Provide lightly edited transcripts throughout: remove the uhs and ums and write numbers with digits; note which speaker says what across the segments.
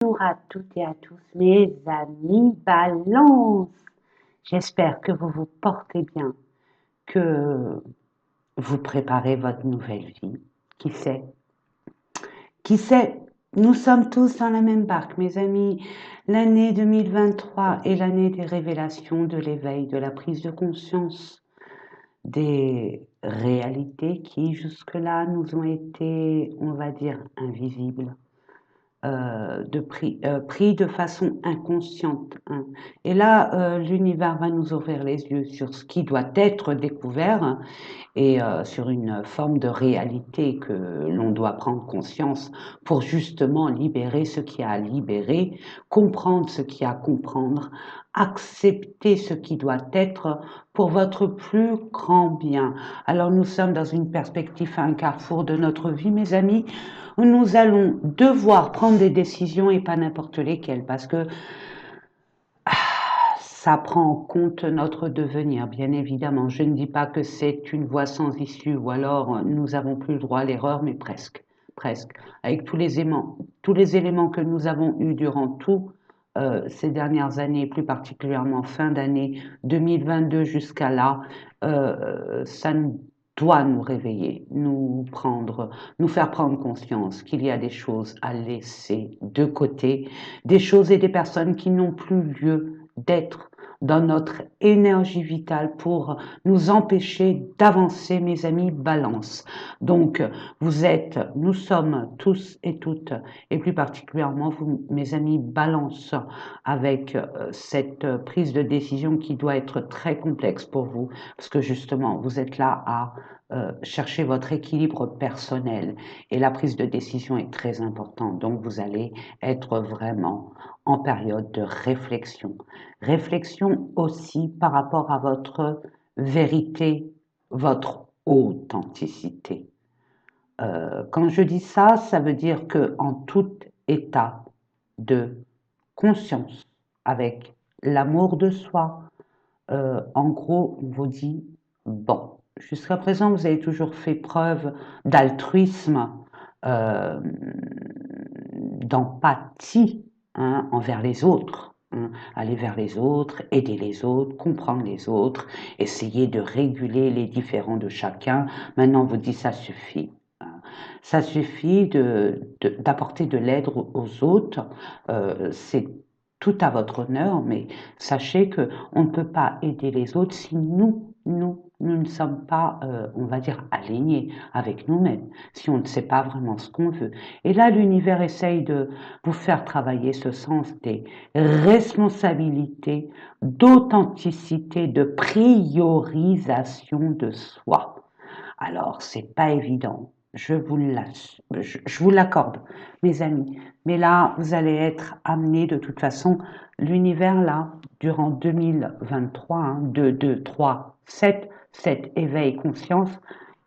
Speaker 1: Bonjour à toutes et à tous mes amis Balance. J'espère que vous vous portez bien, que vous préparez votre nouvelle vie. Qui sait? Qui sait? Nous sommes tous dans la même barque, mes amis. L'année 2023 est l'année des révélations, de l'éveil, de la prise de conscience des réalités qui jusque-là nous ont été, on va dire, invisibles. Pris de façon inconsciente, hein. Et là, l'univers va nous ouvrir les yeux sur ce qui doit être découvert et sur une forme de réalité que l'on doit prendre conscience pour justement libérer ce qu'il y a à libérer, comprendre ce qu'il y a à comprendre, accepter ce qui doit être pour votre plus grand bien. Alors nous sommes dans une perspective à un carrefour de notre vie, mes amis, où nous allons devoir prendre des décisions et pas n'importe lesquelles, parce que ça prend en compte notre devenir, bien évidemment. Je ne dis pas que c'est une voie sans issue, ou alors nous n'avons plus le droit à l'erreur, mais presque, presque. Avec tous les éléments que nous avons eus durant tout ces dernières années, plus particulièrement fin d'année 2022 jusqu'à là, ça doit nous réveiller, nous faire prendre conscience qu'il y a des choses à laisser de côté, des choses et des personnes qui n'ont plus lieu d'être dans notre énergie vitale pour nous empêcher d'avancer, mes amis Balance. Donc, nous sommes tous et toutes, et plus particulièrement vous, mes amis Balance, avec cette prise de décision qui doit être très complexe pour vous, parce que justement, vous êtes là à chercher votre équilibre personnel, et la prise de décision est très importante. Donc, vous allez être vraiment en période de réflexion. Réflexion aussi par rapport à votre vérité, votre authenticité. Quand je dis ça, ça veut dire que en tout état de conscience, avec l'amour de soi, en gros, on vous dit, bon, jusqu'à présent, vous avez toujours fait preuve d'altruisme, euh, d'empathie, hein, envers les autres, hein. Aller vers les autres, aider les autres, comprendre les autres, essayer de réguler les différends de chacun. Maintenant, on vous dit ça suffit, hein. Ça suffit d'apporter de l'aide aux autres. C'est tout à votre honneur, mais sachez que on ne peut pas aider les autres si nous ne sommes pas, on va dire, alignés avec nous-mêmes, si on ne sait pas vraiment ce qu'on veut. Et là, l'univers essaye de vous faire travailler ce sens des responsabilités, d'authenticité, de priorisation de soi. Alors, c'est pas évident. Je vous l'accorde, mes amis. Mais là, vous allez être amenés de toute façon, l'univers là, durant 2023, hein, 2, 2, 3, 7, 7, éveil, conscience,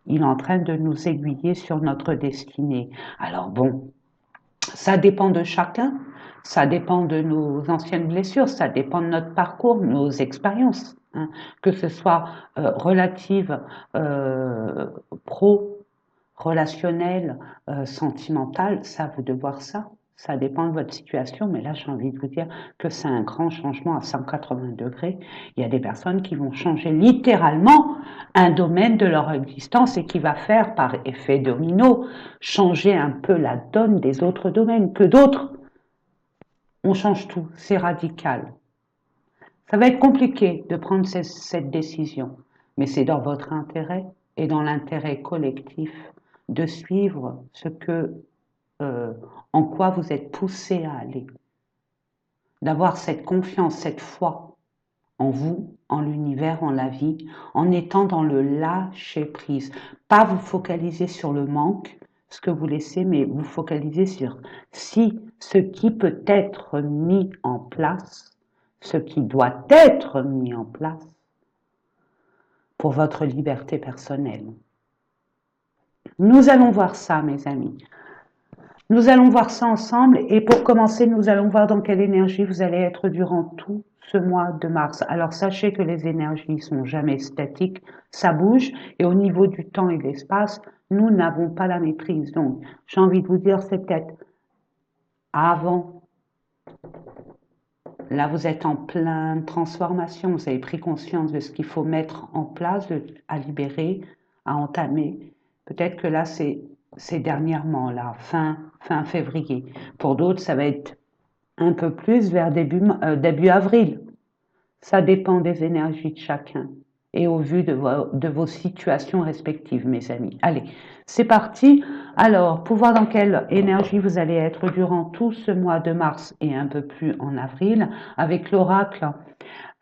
Speaker 1: il est en train de nous aiguiller sur notre destinée. Alors bon, ça dépend de chacun, ça dépend de nos anciennes blessures, ça dépend de notre parcours, nos expériences, hein, que ce soit relative, euh, pro, relationnelle, sentimentale, ça vous de voir ça. Ça dépend de votre situation, mais là j'ai envie de vous dire que c'est un grand changement à 180 degrés. Il y a des personnes qui vont changer littéralement un domaine de leur existence et qui va faire par effet domino changer un peu la donne des autres domaines, que d'autres, on change tout, c'est radical. Ça va être compliqué de prendre cette décision, mais c'est dans votre intérêt et dans l'intérêt collectif de suivre euh, en quoi vous êtes poussé à aller, d'avoir cette confiance, cette foi en vous, en l'univers, en la vie, en étant dans le lâcher prise. Pas vous focaliser sur le manque, ce que vous laissez, mais vous focaliser sur si ce qui peut être mis en place, ce qui doit être mis en place pour votre liberté personnelle. Nous allons voir ça, mes amis. Nous allons voir ça ensemble et pour commencer, nous allons voir dans quelle énergie vous allez être durant tout ce mois de mars. Alors sachez que les énergies sont jamais statiques, ça bouge et au niveau du temps et de l'espace, nous n'avons pas la maîtrise. Donc j'ai envie de vous dire, c'est peut-être avant Là, vous êtes en pleine transformation. Vous avez pris conscience de ce qu'il faut mettre en place, à libérer, à entamer. Peut-être que là, c'est dernièrement, là, fin février. Pour d'autres, ça va être un peu plus vers début avril. Ça dépend des énergies de chacun et au vu de vos situations respectives, mes amis. Allez, c'est parti. Alors, pour voir dans quelle énergie vous allez être durant tout ce mois de mars et un peu plus en avril, avec l'oracle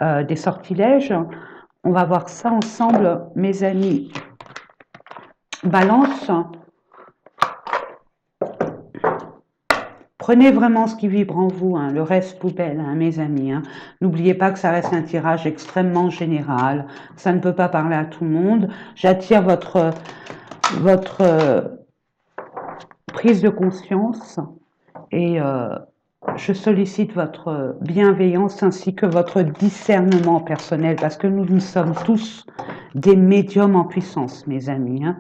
Speaker 1: des sortilèges, on va voir ça ensemble, mes amis. Balance. Prenez vraiment ce qui vibre en vous, hein, le reste poubelle, hein, mes amis. Hein. N'oubliez pas que ça reste un tirage extrêmement général. Ça ne peut pas parler à tout le monde. J'attire votre prise de conscience et je sollicite votre bienveillance ainsi que votre discernement personnel parce que nous sommes tous des médiums en puissance, mes amis. Hein.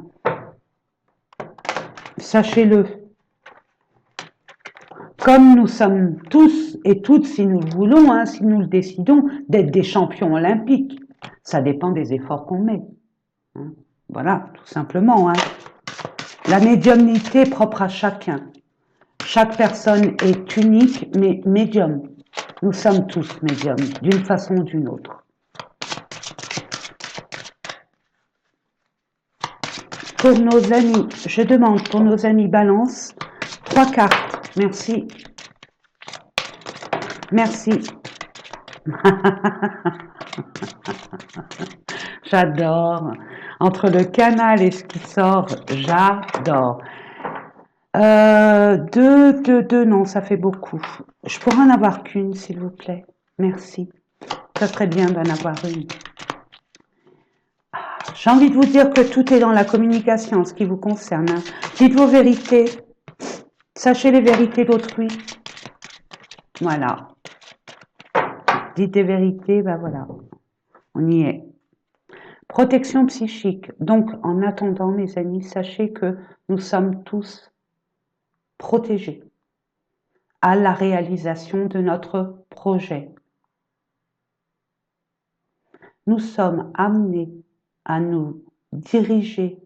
Speaker 1: Sachez-le. Comme nous sommes tous et toutes, si nous le voulons, hein, si nous le décidons, d'être des champions olympiques. Ça dépend des efforts qu'on met. Hein. Voilà, tout simplement. Hein. La médiumnité propre à chacun. Chaque personne est unique, mais médium. Nous sommes tous médiums, d'une façon ou d'une autre. Pour nos amis, je demande pour nos amis Balance, 3 cartes. Merci. Merci. J'adore. Entre le canal et ce qui sort, j'adore. 2, non, ça fait beaucoup. Je pourrais en avoir qu'une, s'il vous plaît. Merci. Ça serait bien d'en avoir une. J'ai envie de vous dire que tout est dans la communication, en ce qui vous concerne. Hein. Dites vos vérités. Sachez les vérités d'autrui. Voilà. Dites des vérités, ben voilà. On y est. Protection psychique. Donc, en attendant, mes amis, sachez que nous sommes tous protégés à la réalisation de notre projet. Nous sommes amenés à nous diriger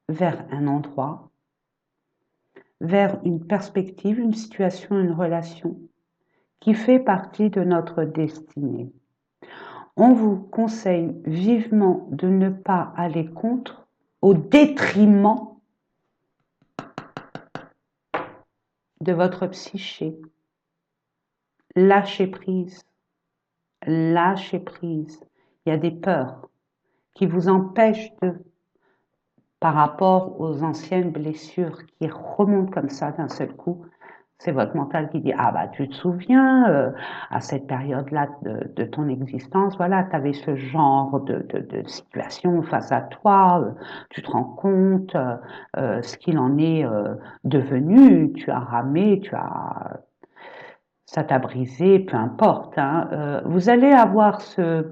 Speaker 1: vers un endroit, vers une perspective, une situation, une relation qui fait partie de notre destinée. On vous conseille vivement de ne pas aller contre au détriment de votre psyché. Lâchez prise. Lâchez prise. Il y a des peurs qui vous empêchent par rapport aux anciennes blessures qui remontent comme ça d'un seul coup. C'est votre mental qui dit « Ah bah tu te souviens, à cette période-là de ton existence, voilà, tu avais ce genre de situation face à toi, tu te rends compte ce qu'il en est devenu, tu as ramé, ça t'a brisé, peu importe. Hein, vous allez avoir ce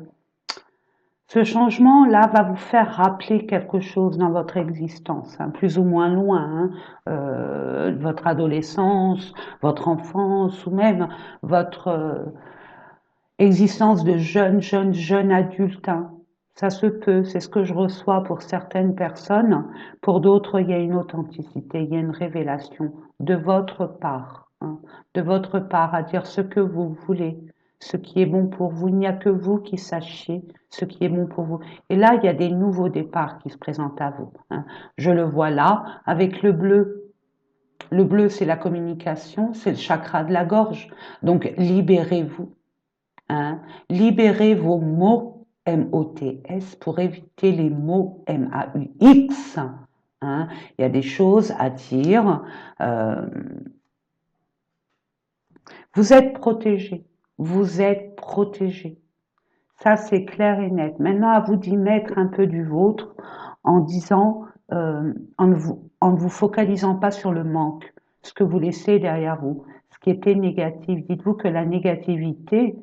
Speaker 1: changement-là va vous faire rappeler quelque chose dans votre existence, hein, plus ou moins loin, hein, votre adolescence, votre enfance ou même votre existence de jeune adulte. Hein. Ça se peut, c'est ce que je reçois pour certaines personnes. Pour d'autres, il y a une authenticité, il y a une révélation de votre part, hein, de votre part à dire ce que vous voulez. Ce qui est bon pour vous, il n'y a que vous qui sachiez ce qui est bon pour vous. Et là, il y a des nouveaux départs qui se présentent à vous. Hein. Je le vois là, avec le bleu. Le bleu, c'est la communication, c'est le chakra de la gorge. Donc, libérez-vous. Hein. Libérez vos mots M-O-T-S pour éviter les mots M-A-U-X. Hein. Il y a des choses à dire. Vous êtes protégés. Vous êtes protégés. Ça, c'est clair et net. Maintenant, à vous d'y mettre un peu du vôtre en disant, en ne vous focalisant pas sur le manque, ce que vous laissez derrière vous, ce qui était négatif. Dites-vous que la négativité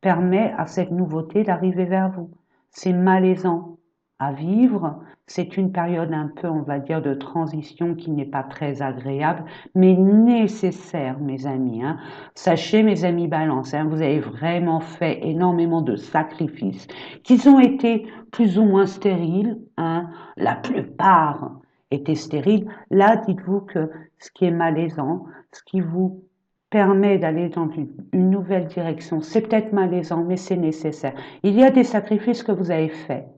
Speaker 1: permet à cette nouveauté d'arriver vers vous. C'est malaisant. à vivre. C'est une période un peu, on va dire, de transition qui n'est pas très agréable, mais nécessaire, mes amis, hein. Sachez, mes amis Balance, hein, vous avez vraiment fait énormément de sacrifices, qu'ils ont été plus ou moins stériles, hein. La plupart étaient stériles. Là, dites-vous que ce qui est malaisant, ce qui vous permet d'aller dans une nouvelle direction, c'est peut-être malaisant, mais c'est nécessaire. Il y a des sacrifices que vous avez faits.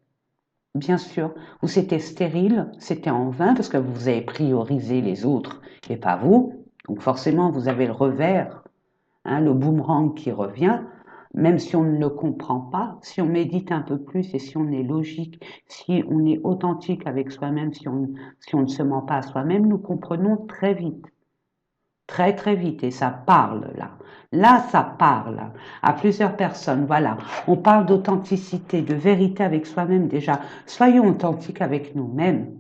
Speaker 1: Bien sûr, où c'était stérile, c'était en vain parce que vous avez priorisé les autres et pas vous. Donc forcément, vous avez le revers, hein, le boomerang qui revient, même si on ne le comprend pas, si on médite un peu plus et si on est logique, si on est authentique avec soi-même, si on ne se ment pas à soi-même, nous comprenons très vite. Très très vite et ça parle là. Là, ça parle à plusieurs personnes. Voilà, on parle d'authenticité, de vérité avec soi-même déjà. Soyons authentiques avec nous-mêmes.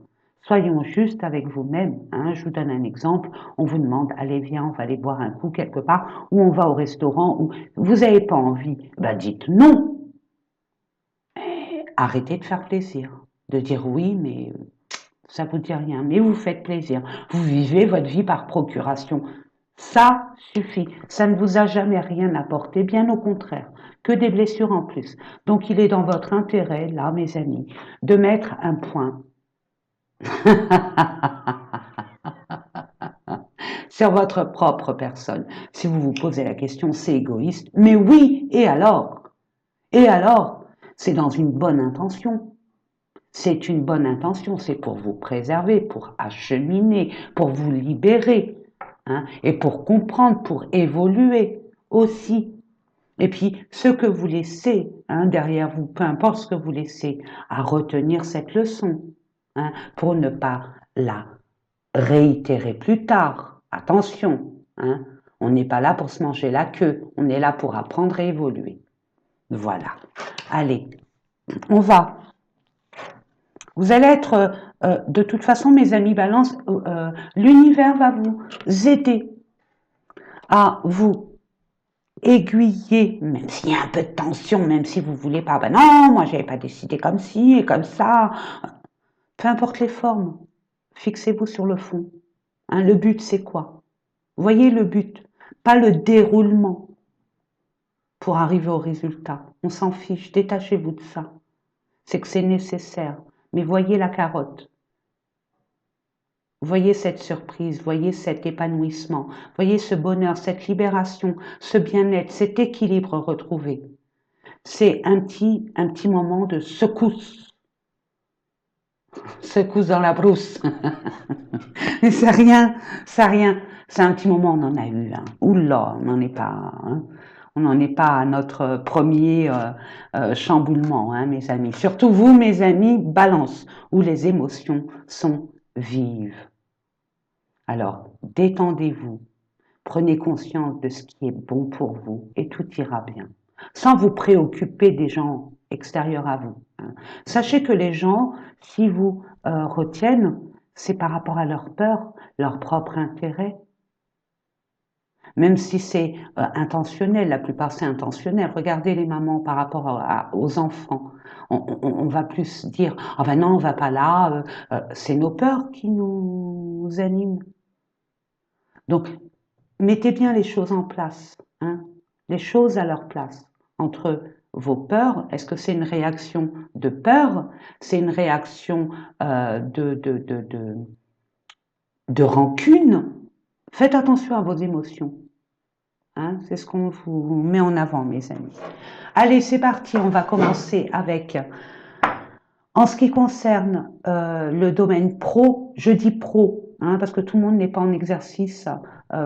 Speaker 1: Soyons justes avec vous-même. Hein. Je vous donne un exemple. On vous demande, allez, viens, on va aller boire un coup quelque part, ou on va au restaurant, ou vous n'avez pas envie. Ben, dites non. Arrêtez de faire plaisir. De dire oui, mais ça vous dit rien. Mais vous faites plaisir. Vous vivez votre vie par procuration. Ça suffit. Ça ne vous a jamais rien apporté, bien au contraire, que des blessures en plus. Donc il est dans votre intérêt, là, mes amis, de mettre un point sur votre propre personne. Si vous vous posez la question, c'est égoïste. Mais oui, et alors? Et alors? C'est dans une bonne intention. C'est une bonne intention, c'est pour vous préserver, pour acheminer, pour vous libérer, hein, et pour comprendre, pour évoluer aussi. Et puis, ce que vous laissez, hein, derrière vous, peu importe ce que vous laissez, à retenir cette leçon, hein, pour ne pas la réitérer plus tard. Attention, hein, on n'est pas là pour se manger la queue, on est là pour apprendre et évoluer. Voilà. Allez, on va. Vous allez être, de toute façon, mes amis Balance, l'univers va vous aider à vous aiguiller, même s'il y a un peu de tension, même si vous voulez pas, ben non, moi j'avais pas décidé comme ci et comme ça. Peu importe les formes, fixez-vous sur le fond. Hein, le but, c'est quoi? Voyez le but, pas le déroulement pour arriver au résultat. On s'en fiche, détachez-vous de ça. C'est que c'est nécessaire. Mais voyez la carotte. Voyez cette surprise, voyez cet épanouissement, voyez ce bonheur, cette libération, ce bien-être, cet équilibre retrouvé. C'est un petit moment de secousse, secousse dans la brousse. Mais c'est rien, c'est rien. C'est un petit moment, on en a eu. Hein. Oula, on n'en est pas. Hein. On n'en est pas à notre premier chamboulement, hein, mes amis. Surtout vous, mes amis, Balance, où les émotions sont vives. Alors, détendez-vous, prenez conscience de ce qui est bon pour vous et tout ira bien, sans vous préoccuper des gens extérieurs à vous. Hein. Sachez que les gens, si vous retiennent, c'est par rapport à leur peur, leur propre intérêt. Même si c'est intentionnel, la plupart c'est intentionnel. Regardez les mamans par rapport aux enfants. On va plus dire, ah ben non, on va pas là. C'est nos peurs qui nous animent. Donc, mettez bien les choses en place, hein, les choses à leur place. Entre vos peurs, est-ce que c'est une réaction de peur? C'est une réaction de rancune? Faites attention à vos émotions. Hein, c'est ce qu'on vous met en avant, mes amis. Allez, c'est parti, on va commencer avec, en ce qui concerne le domaine pro, je dis pro, hein, parce que tout le monde n'est pas en exercice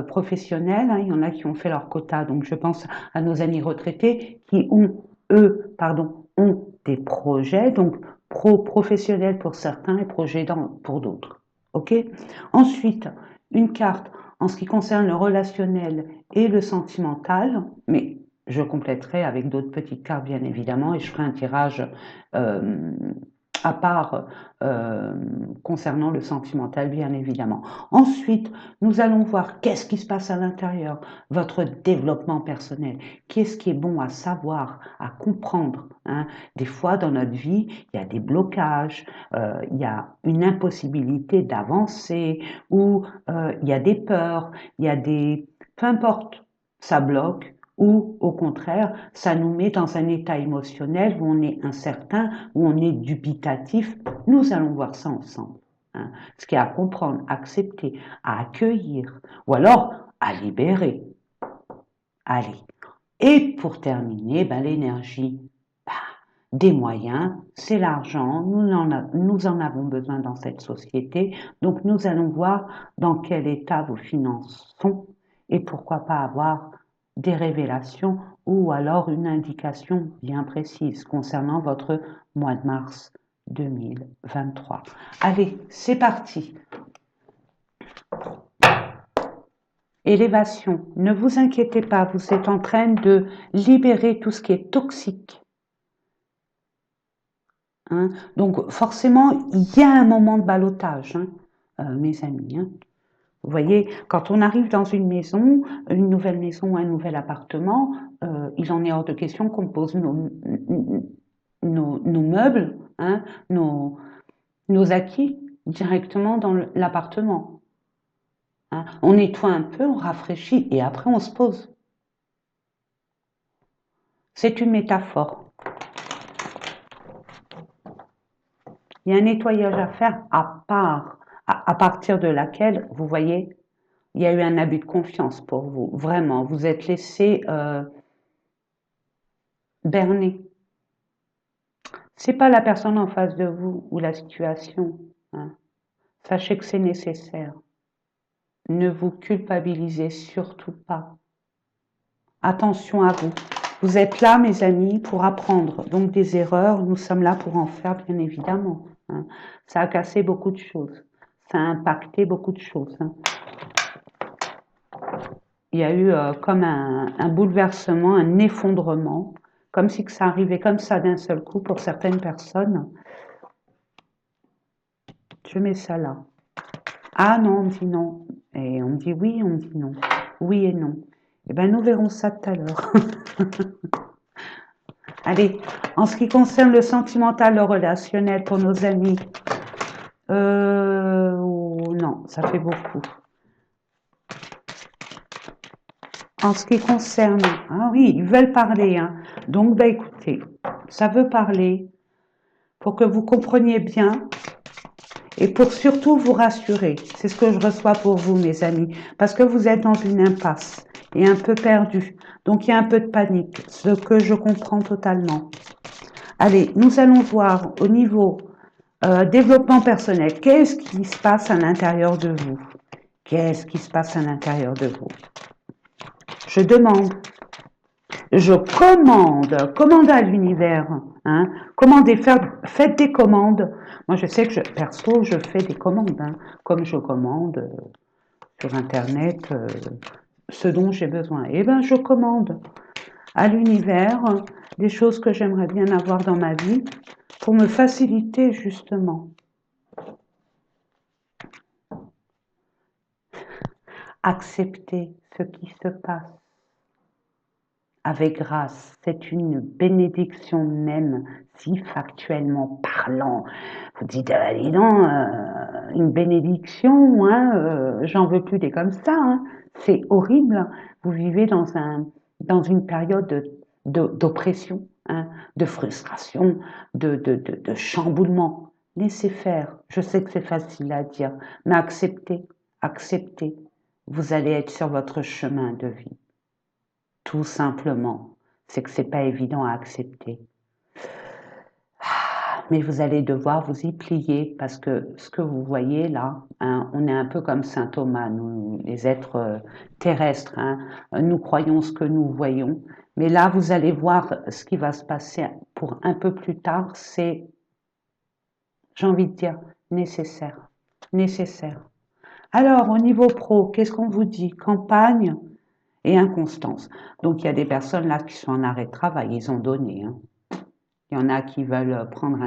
Speaker 1: professionnel, hein, il y en a qui ont fait leur quota, donc je pense à nos amis retraités qui ont, ont des projets, donc professionnels pour certains et projets pour d'autres. Ok. Ensuite, une carte en ce qui concerne le relationnel et le sentimental, mais je compléterai avec d'autres petites cartes bien évidemment et je ferai un tirage à part concernant le sentimental, bien évidemment. Ensuite, nous allons voir qu'est-ce qui se passe à l'intérieur, votre développement personnel, qu'est-ce qui est bon à savoir, à comprendre. Hein. Des fois, dans notre vie, il y a des blocages, il y a une impossibilité d'avancer, ou il y a des peurs, il y a des... Peu importe, ça bloque, ou au contraire, ça nous met dans un état émotionnel où on est incertain, où on est dubitatif. Nous allons voir ça ensemble. Hein. Ce qui est à comprendre, accepter, à accueillir, ou alors à libérer. Allez. Et pour terminer, ben, l'énergie, ben, des moyens, c'est l'argent, nous en avons besoin dans cette société, donc nous allons voir dans quel état vos finances sont et pourquoi pas avoir des révélations ou alors une indication bien précise concernant votre mois de mars 2023. Allez, c'est parti. Élévation, ne vous inquiétez pas, vous êtes en train de libérer tout ce qui est toxique. Hein. Donc forcément, il y a un moment de ballottage, hein, mes amis. Hein. Vous voyez, quand on arrive dans une maison, une nouvelle maison, un nouvel appartement, il en est hors de question qu'on pose nos meubles, hein, nos acquis directement dans l'appartement. Hein. On nettoie un peu, on rafraîchit et après on se pose. C'est une métaphore. Il y a un nettoyage à faire à part, à partir de laquelle, vous voyez, il y a eu un abus de confiance pour vous. Vraiment, vous êtes laissé berner. C'est pas la personne en face de vous ou la situation. Hein. Sachez que c'est nécessaire. Ne vous culpabilisez surtout pas. Attention à vous. Vous êtes là, mes amis, pour apprendre. Donc des erreurs, nous sommes là pour en faire, bien évidemment. Hein. Ça a cassé beaucoup de choses. Ça a impacté beaucoup de choses. Hein. Il y a eu comme un bouleversement, un effondrement, comme si que ça arrivait comme ça d'un seul coup pour certaines personnes. Je mets ça là. Ah non, on me dit non. Et on me dit oui, on me dit non. Oui et non. Eh bien, nous verrons ça tout à l'heure. Allez, en ce qui concerne le sentimental, le relationnel pour nos amis, non, ça fait beaucoup. En ce qui concerne, ah oui, ils veulent parler, hein. Donc, bah, écoutez, ça veut parler pour que vous compreniez bien et pour surtout vous rassurer. C'est ce que je reçois pour vous, mes amis, parce que vous êtes dans une impasse et un peu perdu. Donc, il y a un peu de panique, ce que je comprends totalement. Allez, nous allons voir au niveau développement personnel, qu'est-ce qui se passe à l'intérieur de vous? Qu'est-ce qui se passe à l'intérieur de vous? Je demande, je commande à l'univers, hein, commandez, faites des commandes. Moi, je sais que perso, je fais des commandes, hein, comme je commande sur Internet ce dont j'ai besoin. Eh bien, je commande à l'univers des choses que j'aimerais bien avoir dans ma vie pour me faciliter justement. Accepter ce qui se passe avec grâce. C'est une bénédiction même, si factuellement parlant. Vous dites, dis donc, une bénédiction, hein, j'en veux plus des comme ça. Hein. C'est horrible. Vous vivez dans une période d'oppression, hein, de frustration, de chamboulement. Laissez faire. Je sais que c'est facile à dire, mais acceptez, acceptez. Vous allez être sur votre chemin de vie. Tout simplement. C'est que c'est pas évident à accepter. Mais vous allez devoir vous y plier parce que ce que vous voyez là, hein, on est un peu comme saint Thomas, nous, les êtres terrestres. Hein, nous croyons ce que nous voyons. Mais là, vous allez voir ce qui va se passer pour un peu plus tard. C'est, j'ai envie de dire, nécessaire. Nécessaire. Alors, au niveau pro, qu'est-ce qu'on vous dit? Campagne et inconstance. Donc, il y a des personnes là qui sont en arrêt de travail, ils ont donné. Hein. Il y en a qui veulent prendre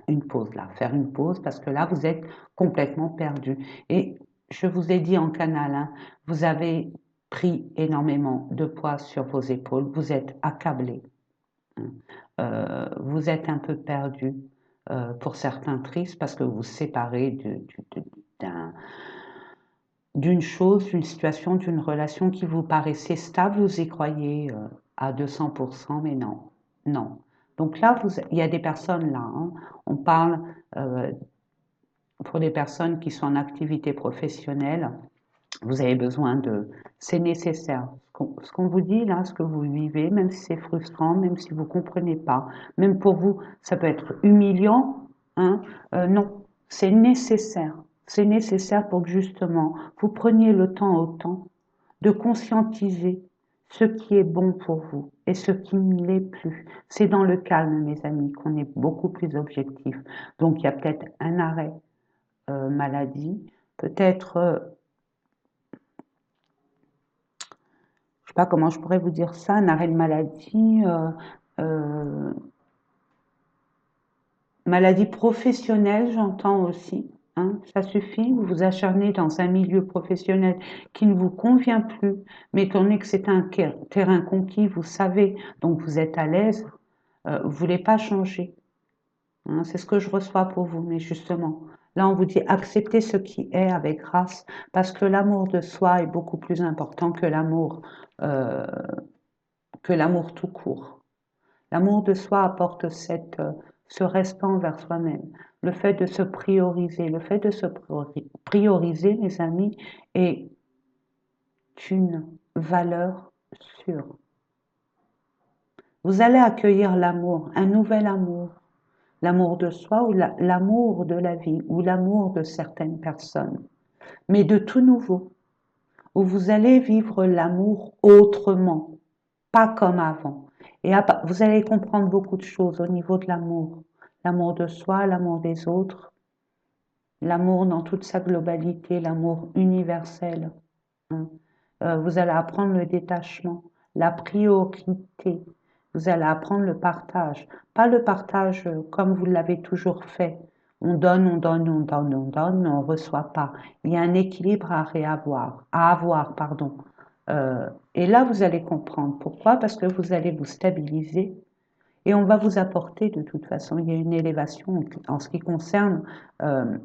Speaker 1: une pause là, faire une pause parce que là, vous êtes complètement perdu. Et je vous ai dit en canal, hein, vous avez pris énormément de poids sur vos épaules, vous êtes accablé, hein. Vous êtes un peu perdu, pour certains tristes parce que vous vous séparez d'un, d'une chose, d'une situation, d'une relation qui vous paraissait stable, vous y croyez à 200%, mais non, non. Donc là, il y a des personnes là, hein, on parle euh, pour des personnes qui sont en activité professionnelle, vous avez besoin de, c'est nécessaire. Ce qu'on vous dit là, ce que vous vivez, même si c'est frustrant, même si vous comprenez pas, même pour vous, ça peut être humiliant, hein, non, c'est nécessaire. C'est nécessaire pour que justement vous preniez le temps autant de conscientiser ce qui est bon pour vous et ce qui ne l'est plus. C'est dans le calme, mes amis, qu'on est beaucoup plus objectif. Donc il y a peut-être un arrêt maladie, peut-être je sais pas comment je pourrais vous dire ça, un arrêt de maladie, euh, maladie professionnelle, j'entends aussi, hein, ça suffit, vous vous acharnez dans un milieu professionnel qui ne vous convient plus, mais étant donné que c'est un terrain conquis, vous savez, donc vous êtes à l'aise, vous voulez pas changer, hein, c'est ce que je reçois pour vous, mais justement, là on vous dit acceptez ce qui est avec grâce, parce que l'amour de soi est beaucoup plus important euh, que l'amour tout court. L'amour de soi apporte ce respect envers soi-même. Le fait de se prioriser, le fait de se prioriser, mes amis, est une valeur sûre. Vous allez accueillir l'amour, un nouvel amour, l'amour de soi ou l'amour de la vie ou l'amour de certaines personnes, mais de tout nouveau, où vous allez vivre l'amour autrement, pas comme avant. Et vous allez comprendre beaucoup de choses au niveau de l'amour. L'amour de soi, l'amour des autres, l'amour dans toute sa globalité, l'amour universel, hein. Vous allez apprendre le détachement, la priorité. Vous allez apprendre le partage. Pas le partage comme vous l'avez toujours fait. On donne, on donne, on donne, on donne, mais on ne reçoit pas. Il y a un équilibre à avoir, pardon. Et là, vous allez comprendre pourquoi, parce que vous allez vous stabiliser et on va vous apporter de toute façon, il y a une élévation en ce qui concerne euh,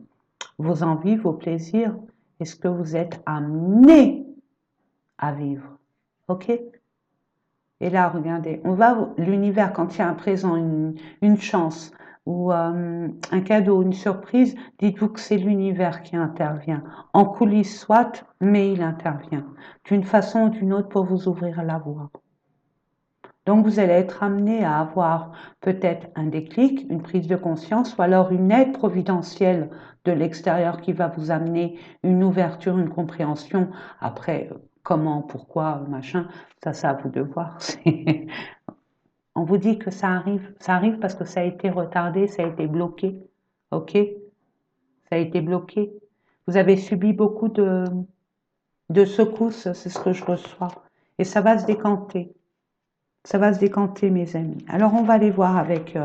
Speaker 1: vos envies, vos plaisirs et ce que vous êtes amené à vivre. OK? Et là, regardez, l'univers, quand il y a un présent, une chance ou un cadeau, une surprise, dites-vous que c'est l'univers qui intervient. En coulisses soit, mais il intervient d'une façon ou d'une autre pour vous ouvrir la voie. Donc vous allez être amené à avoir peut-être un déclic, une prise de conscience ou alors une aide providentielle de l'extérieur qui va vous amener une ouverture, une compréhension. Après, comment, pourquoi, machin, ça c'est à vous de voir. On vous dit que ça arrive parce que ça a été retardé, ça a été bloqué. OK? Ça a été bloqué. Vous avez subi beaucoup de secousses, c'est ce que je reçois. Et ça va se décanter. Ça va se décanter, mes amis. Alors, on va aller voir avec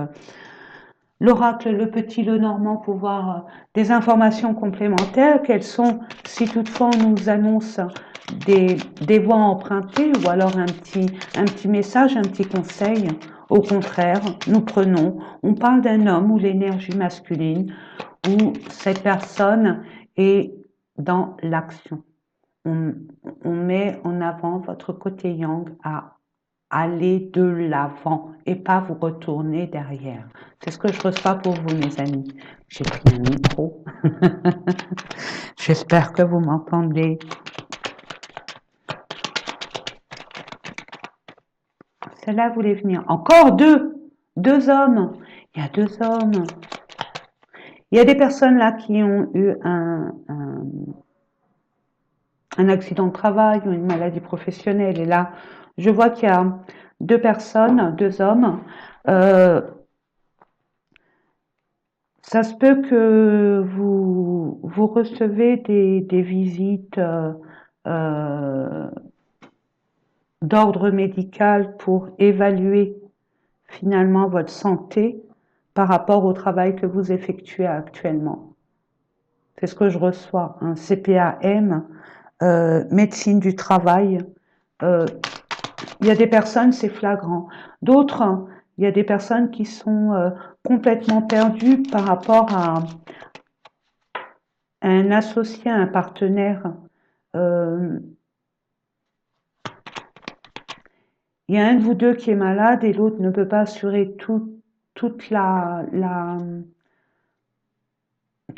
Speaker 1: l'oracle, le petit Lenormand, pour voir des informations complémentaires. Quelles sont, si toutefois on nous annonce des voies empruntées ou alors un petit message, un petit conseil. Au contraire, nous prenons, on parle d'un homme ou l'énergie masculine, où cette personne est dans l'action. On, on met en avant votre côté yang à aller de l'avant et pas vous retourner derrière. C'est ce que je reçois pour vous, mes amis. J'ai pris un micro. J'espère que vous m'entendez. Celle-là voulait venir. Encore deux hommes. Il y a deux hommes. Il y a des personnes là qui ont eu un accident de travail ou une maladie professionnelle. Et là, je vois qu'il y a deux personnes, deux hommes. Ça se peut que vous recevez des visites euh, d'ordre médical pour évaluer, finalement votre santé par rapport au travail que vous effectuez actuellement. C'est ce que je reçois, un CPAM, médecine du travail. Il y a des personnes, c'est flagrant. D'autres, il y a des personnes qui sont complètement perdues par rapport à un associé, un partenaire. Il y a un de vous deux qui est malade et l'autre ne peut pas assurer toute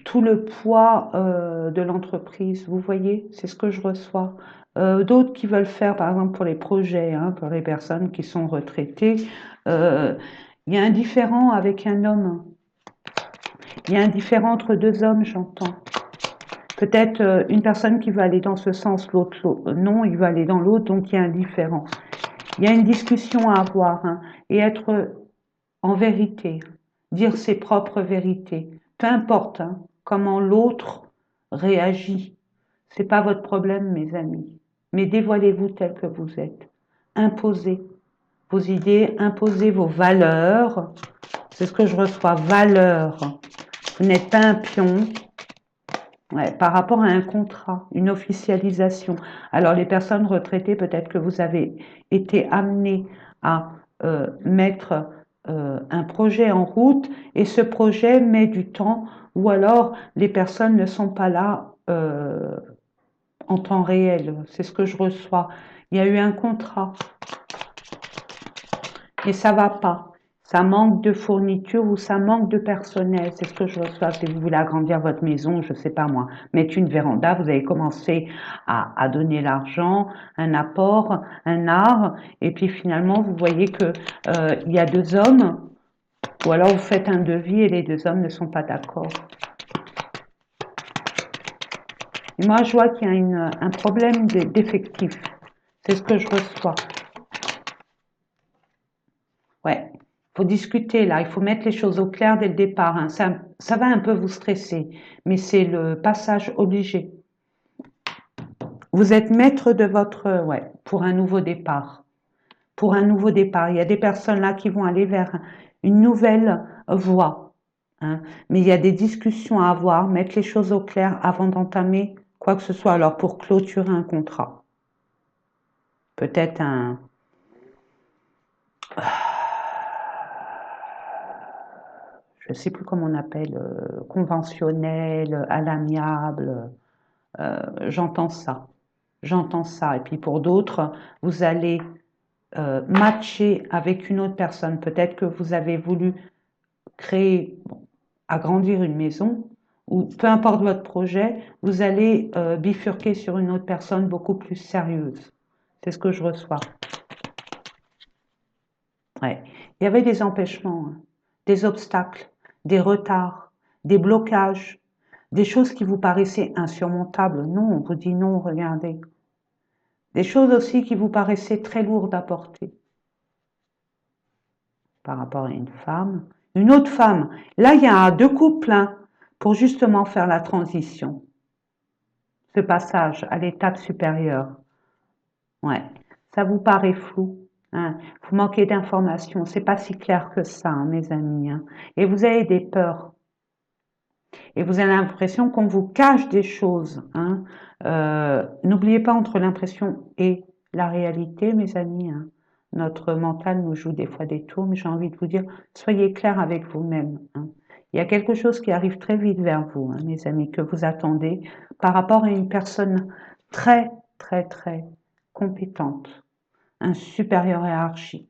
Speaker 1: tout le poids de l'entreprise. Vous voyez, c'est ce que je reçois. D'autres qui veulent faire, par exemple, pour les projets, hein, pour les personnes qui sont retraitées, il y a un différend avec un homme. Il y a un différend entre deux hommes, j'entends. Peut-être une personne qui va aller dans ce sens, l'autre non, il va aller dans l'autre, donc il y a un différend. Il y a une discussion à avoir, hein, et être en vérité, dire ses propres vérités. Peu importe hein, comment l'autre réagit. C'est pas votre problème, mes amis. Mais dévoilez-vous tel que vous êtes. Imposez vos idées, imposez vos valeurs. C'est ce que je reçois, valeurs. Vous n'êtes pas un pion. Ouais, par rapport à un contrat, une officialisation. Alors les personnes retraitées, peut-être que vous avez été amenées à mettre un projet en route et ce projet met du temps ou alors les personnes ne sont pas là en temps réel. C'est ce que je reçois. Il y a eu un contrat et ça va pas. Ça manque de fourniture ou ça manque de personnel. C'est ce que je reçois. Si vous voulez agrandir votre maison, je sais pas moi, mettre une véranda, vous avez commencé à donner l'argent, un apport, un art, et puis finalement vous voyez que il y a deux hommes, ou alors vous faites un devis et les deux hommes ne sont pas d'accord. Et moi je vois qu'il y a un problème d'effectif. C'est ce que je reçois. Ouais, il faut discuter là, il faut mettre les choses au clair dès le départ, hein. Ça va un peu vous stresser, mais c'est le passage obligé. Vous êtes maître de votre, ouais, pour un nouveau départ. Pour un nouveau départ, il y a des personnes là qui vont aller vers une nouvelle voie, hein. Mais il y a des discussions à avoir, mettre les choses au clair avant d'entamer quoi que ce soit. Alors pour clôturer un contrat, peut-être un je ne sais plus comment on appelle, conventionnel, à l'amiable, j'entends ça. J'entends ça. Et puis pour d'autres, vous allez matcher avec une autre personne. Peut-être que vous avez voulu créer, bon, agrandir une maison, ou peu importe votre projet, vous allez bifurquer sur une autre personne beaucoup plus sérieuse. C'est ce que je reçois. Ouais. Il y avait des empêchements, hein, des obstacles, des retards, des blocages, des choses qui vous paraissaient insurmontables. Non, on vous dit non, regardez. Des choses aussi qui vous paraissaient très lourdes à porter par rapport à une femme. Une autre femme, là il y a deux couples hein, pour justement faire la transition, ce passage à l'étape supérieure. Ouais, ça vous paraît flou. Hein. Vous manquez d'informations, c'est pas si clair que ça, hein, mes amis. Hein. Et vous avez des peurs. Et vous avez l'impression qu'on vous cache des choses. Hein. N'oubliez pas entre l'impression et la réalité, mes amis. Hein. Notre mental nous joue des fois des tours, mais j'ai envie de vous dire, soyez clairs avec vous-même. Hein. Il y a quelque chose qui arrive très vite vers vous, hein, mes amis, que vous attendez par rapport à une personne très, très, très compétente, un supérieur hiérarchique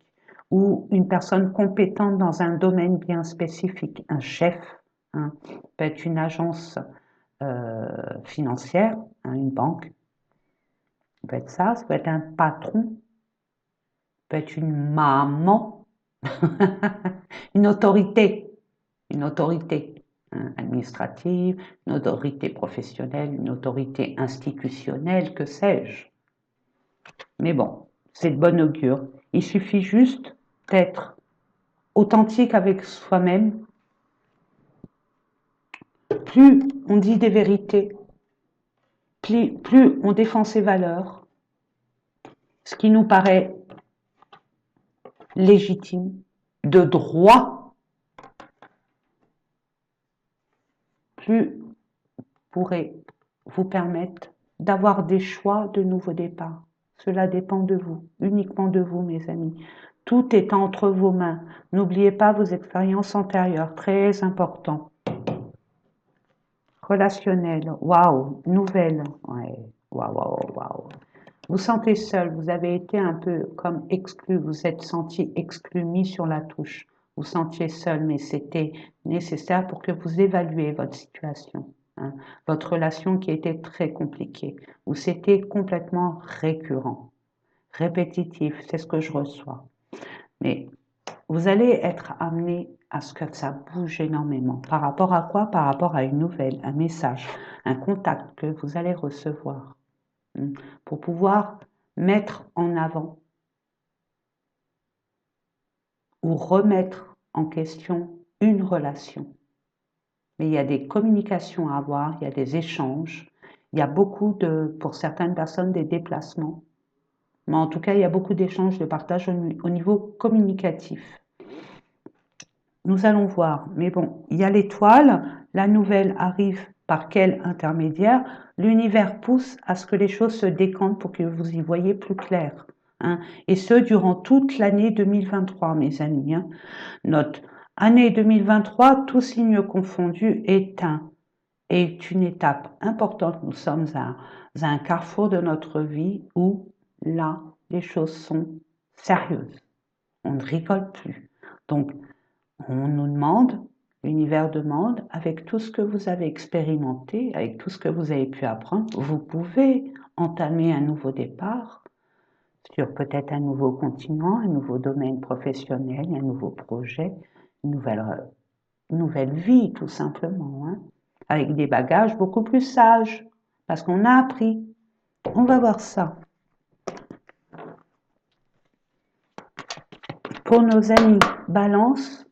Speaker 1: ou une personne compétente dans un domaine bien spécifique, un chef, hein, peut être une agence financière, hein, une banque, ça peut être ça peut être un patron, ça peut être une maman, une autorité, une autorité hein, administrative, une autorité professionnelle, une autorité institutionnelle, que sais-je. Mais bon, c'est de bon augure. Il suffit juste d'être authentique avec soi-même. Plus on dit des vérités, plus on défend ses valeurs, ce qui nous paraît légitime, de droit, plus pourrez vous permettre d'avoir des choix de nouveaux départs. Cela dépend de vous, uniquement de vous, mes amis. Tout est entre vos mains. N'oubliez pas vos expériences antérieures, très important. Relationnel, waouh, nouvelle, ouais, waouh, waouh, waouh. Vous sentez seul, vous avez été un peu comme exclu, vous êtes senti exclu, mis sur la touche. Vous sentiez seul, mais c'était nécessaire pour que vous évaluiez votre situation, hein, votre relation qui était très compliquée, ou c'était complètement récurrent, répétitif, c'est ce que je reçois. Mais vous allez être amené à ce que ça bouge énormément. Par rapport à quoi? Par rapport à une nouvelle, un message, un contact que vous allez recevoir, pour pouvoir mettre en avant ou remettre en question une relation. Mais il y a des communications à avoir, il y a des échanges, il y a beaucoup de, pour certaines personnes, des déplacements. Mais en tout cas, il y a beaucoup d'échanges, de partage au niveau communicatif. Nous allons voir. Mais bon, il y a l'étoile, la nouvelle arrive par quel intermédiaire? L'univers pousse à ce que les choses se décantent pour que vous y voyez plus clair. Hein, et ce, durant toute l'année 2023, mes amis. Hein. Note, année 2023, tous signes confondus, est une étape importante. Nous sommes à un carrefour de notre vie où, là, les choses sont sérieuses. On ne rigole plus. Donc, on nous demande, l'univers demande, avec tout ce que vous avez expérimenté, avec tout ce que vous avez pu apprendre, vous pouvez entamer un nouveau départ sur peut-être un nouveau continent, un nouveau domaine professionnel, un nouveau projet, une nouvelle vie tout simplement, hein, avec des bagages beaucoup plus sages, parce qu'on a appris. On va voir ça. Pour nos amis Balance,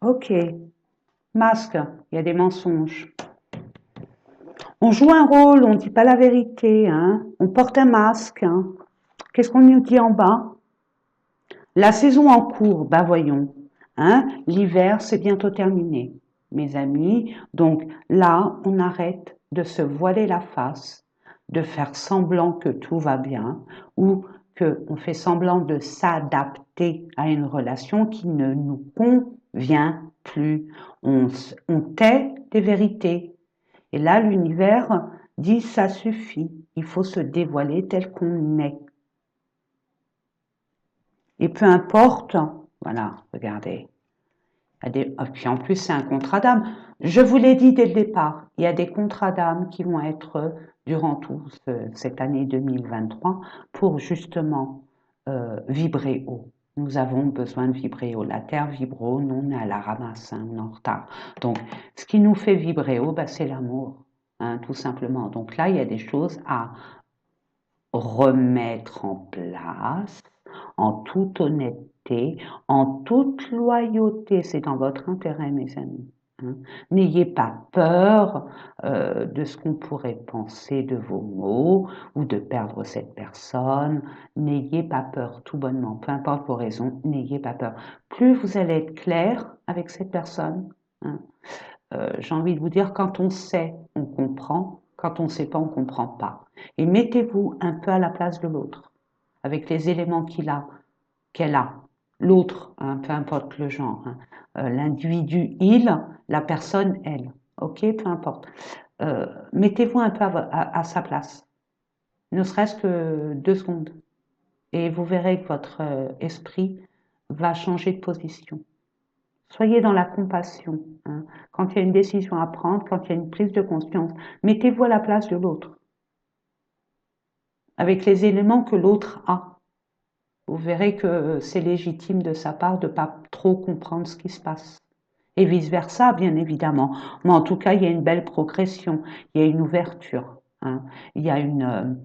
Speaker 1: ok, masque, il y a des mensonges. On joue un rôle, on ne dit pas la vérité, hein. On porte un masque. Hein. Qu'est-ce qu'on nous dit en bas? La saison en cours, bah voyons. Hein. L'hiver, c'est bientôt terminé, mes amis. Donc là, on arrête de se voiler la face, de faire semblant que tout va bien, ou qu'on fait semblant de s'adapter à une relation qui ne nous convient plus. On tait des vérités. Et là, l'univers dit ça suffit, il faut se dévoiler tel qu'on est. Et peu importe, voilà, regardez. Puis en plus, c'est un contrat d'âme. Je vous l'ai dit dès le départ, il y a des contrats d'âme qui vont être durant toute cette année 2023 pour justement vibrer haut. Nous avons besoin de vibrer haut. La Terre vibre haut, nous on est à la ramasse, hein, on est en retard. Donc, ce qui nous fait vibrer haut, bah, c'est l'amour, hein, tout simplement. Donc là, il y a des choses à remettre en place en toute honnêteté, en toute loyauté. C'est dans votre intérêt, mes amis. Hein. N'ayez pas peur de ce qu'on pourrait penser de vos mots ou de perdre cette personne. N'ayez pas peur, tout bonnement. Peu importe vos raisons, n'ayez pas peur. Plus vous allez être clair avec cette personne, hein, j'ai envie de vous dire, quand on sait, on comprend. Quand on ne sait pas, on ne comprend pas. Et mettez-vous un peu à la place de l'autre, avec les éléments qu'elle a. L'autre, hein, peu importe le genre. Hein. L'individu, il, la personne, elle. Ok, peu importe. Mettez-vous un peu à sa place, ne serait-ce que 2 secondes. Et vous verrez que votre esprit va changer de position. Soyez dans la compassion. Hein. Quand il y a une décision à prendre, quand il y a une prise de conscience, mettez-vous à la place de l'autre, avec les éléments que l'autre a. Vous verrez que c'est légitime de sa part de ne pas trop comprendre ce qui se passe. Et vice-versa, bien évidemment. Mais en tout cas, il y a une belle progression, il y a une ouverture, hein. Il y a une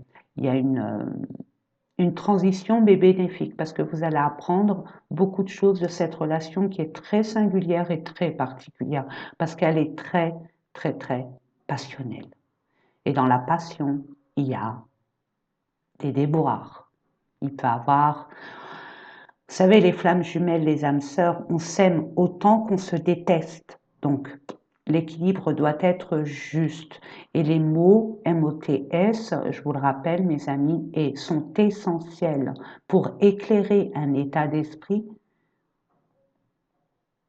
Speaker 1: transition mais bénéfique parce que vous allez apprendre beaucoup de choses de cette relation qui est très singulière et très particulière parce qu'elle est très, très, très passionnelle. Et dans la passion, il y a des déboires. Il peut avoir, vous savez, les flammes jumelles, les âmes sœurs, on s'aime autant qu'on se déteste. Donc, l'équilibre doit être juste. Et les mots MOTS, je vous le rappelle, mes amis, sont essentiels pour éclairer un état d'esprit.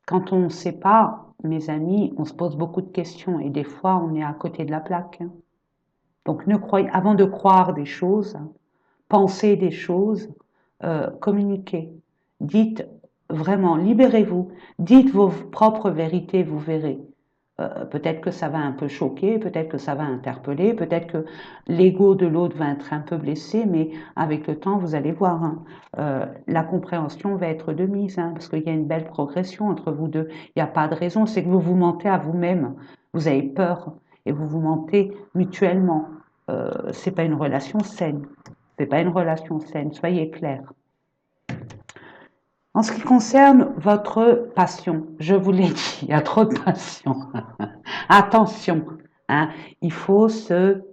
Speaker 1: Quand on ne sait pas, mes amis, on se pose beaucoup de questions et des fois, on est à côté de la plaque. Donc, avant de croire des choses, penser des choses, communiquez. Dites vraiment, libérez-vous. Dites vos propres vérités, vous verrez. Peut-être que ça va un peu choquer, peut-être que ça va interpeller, peut-être que l'ego de l'autre va être un peu blessé, mais avec le temps, vous allez voir, hein, la compréhension va être de mise, hein, parce qu'il y a une belle progression entre vous deux. Il n'y a pas de raison, c'est que vous vous mentez à vous-même. Vous avez peur et vous vous mentez mutuellement. C'est pas une relation saine. C'est pas une relation saine, soyez clairs. En ce qui concerne votre passion, je vous l'ai dit, il y a trop de passion. Attention, hein, il faut c'est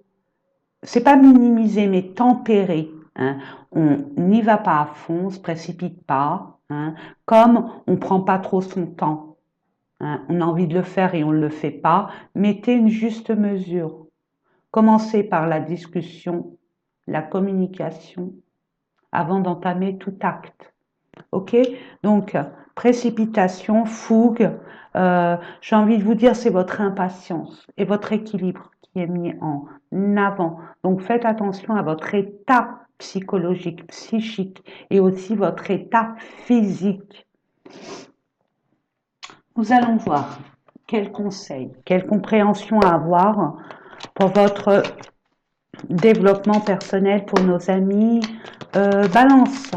Speaker 1: pas minimiser, mais tempérer. Hein. On n'y va pas à fond, on se précipite pas, hein, comme on prend pas trop son temps. Hein, on a envie de le faire et on ne le fait pas. Mettez une juste mesure. Commencez par la discussion, la communication, avant d'entamer tout acte. Ok? Donc, précipitation, fougue, j'ai envie de vous dire, c'est votre impatience et votre équilibre qui est mis en avant. Donc, faites attention à votre état psychologique, psychique et aussi votre état physique. Nous allons voir quels conseils, quelle compréhension à avoir pour votre développement personnel pour nos amis Balance.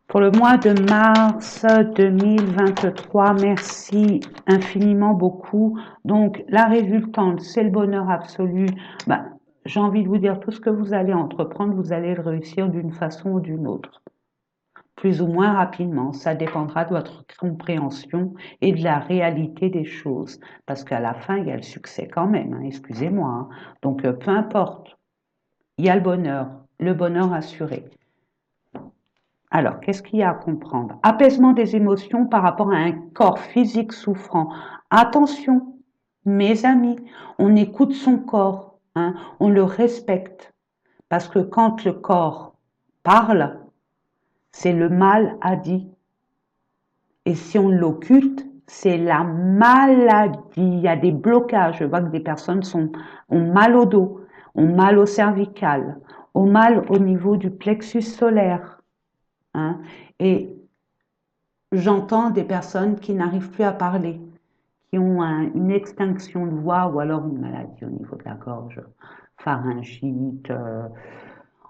Speaker 1: Pour le mois de mars 2023, merci infiniment beaucoup. Donc, la résultante, c'est le bonheur absolu. J'ai envie de vous dire, tout ce que vous allez entreprendre, vous allez le réussir d'une façon ou d'une autre. Plus ou moins rapidement, ça dépendra de votre compréhension et de la réalité des choses. Parce qu'à la fin, il y a le succès quand même, hein, excusez-moi. Hein. Donc, peu importe, il y a le bonheur assuré. Alors, qu'est-ce qu'il y a à comprendre? Apaisement des émotions par rapport à un corps physique souffrant. Attention, mes amis, on écoute son corps, hein, on le respecte. Parce que quand le corps parle, c'est le mal a dit. Et si on l'occulte, c'est la maladie. Il y a des blocages. Je vois que des personnes ont mal au dos, ont mal au cervical, ont mal au niveau du plexus solaire. Hein, et j'entends des personnes qui n'arrivent plus à parler, qui ont une extinction de voix ou alors une maladie au niveau de la gorge, pharyngite,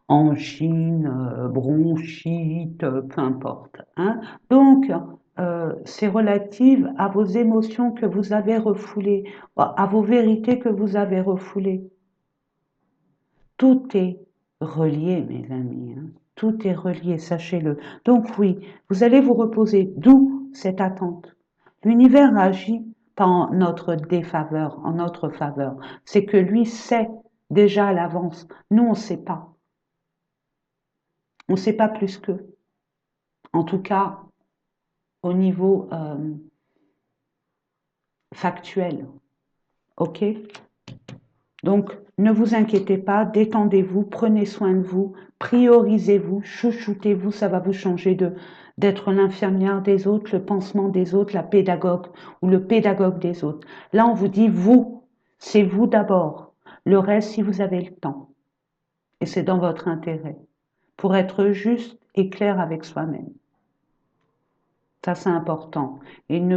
Speaker 1: angine, bronchite, peu importe. Hein. Donc, c'est relative à vos émotions que vous avez refoulées, à vos vérités que vous avez refoulées. Tout est relié, mes amis. Hein. Tout est relié, sachez-le. Donc oui, vous allez vous reposer, d'où cette attente. L'univers agit pas en notre défaveur, en notre faveur. C'est que lui sait déjà à l'avance. Nous, on ne sait pas. On ne sait pas plus qu'eux. En tout cas, au niveau factuel. OK? Donc, ne vous inquiétez pas, détendez-vous, prenez soin de vous, priorisez-vous, chouchoutez-vous, ça va vous changer d'être l'infirmière des autres, le pansement des autres, la pédagogue ou le pédagogue des autres. Là, on vous dit vous, c'est vous d'abord. Le reste, si vous avez le temps. Et c'est dans votre intérêt. Pour être juste et clair avec soi-même. Ça, c'est important. Et ne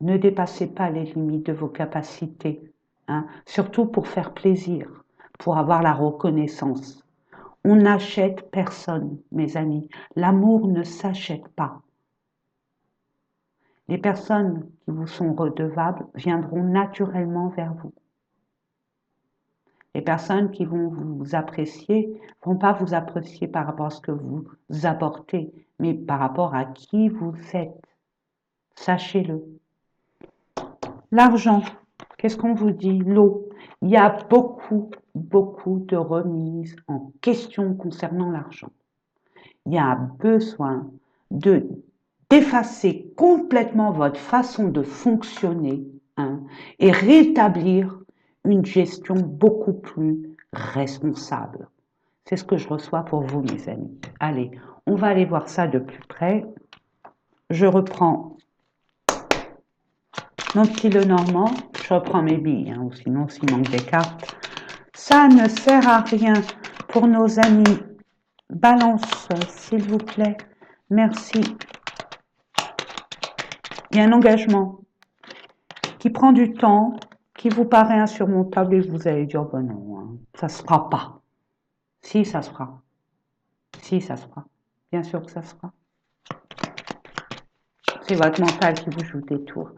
Speaker 1: dépassez pas les limites de vos capacités. Hein, surtout pour faire plaisir, pour avoir la reconnaissance. On n'achète personne, mes amis. L'amour ne s'achète pas. Les personnes qui vous sont redevables viendront naturellement vers vous. Les personnes qui vont vous apprécier ne vont pas vous apprécier par rapport à ce que vous apportez, mais par rapport à qui vous êtes. Sachez-le. L'argent, qu'est-ce qu'on vous dit? L'eau. Il y a beaucoup, beaucoup de remises en question concernant l'argent. Il y a besoin de d'effacer complètement votre façon de fonctionner, hein, et rétablir une gestion beaucoup plus responsable. C'est ce que je reçois pour vous, mes amis. Allez, on va aller voir ça de plus près. Je reprends mon petit Lenormand, je reprends mes billes, hein, ou sinon s'il manque des cartes. Ça ne sert à rien pour nos amis. Balance, s'il vous plaît. Merci. Il y a un engagement qui prend du temps, qui vous paraît insurmontable et vous allez dire, ben non, hein, ça se fera pas. Si, ça se fera. Si, ça se fera. Bien sûr que ça se fera. C'est votre mental qui vous joue des tours.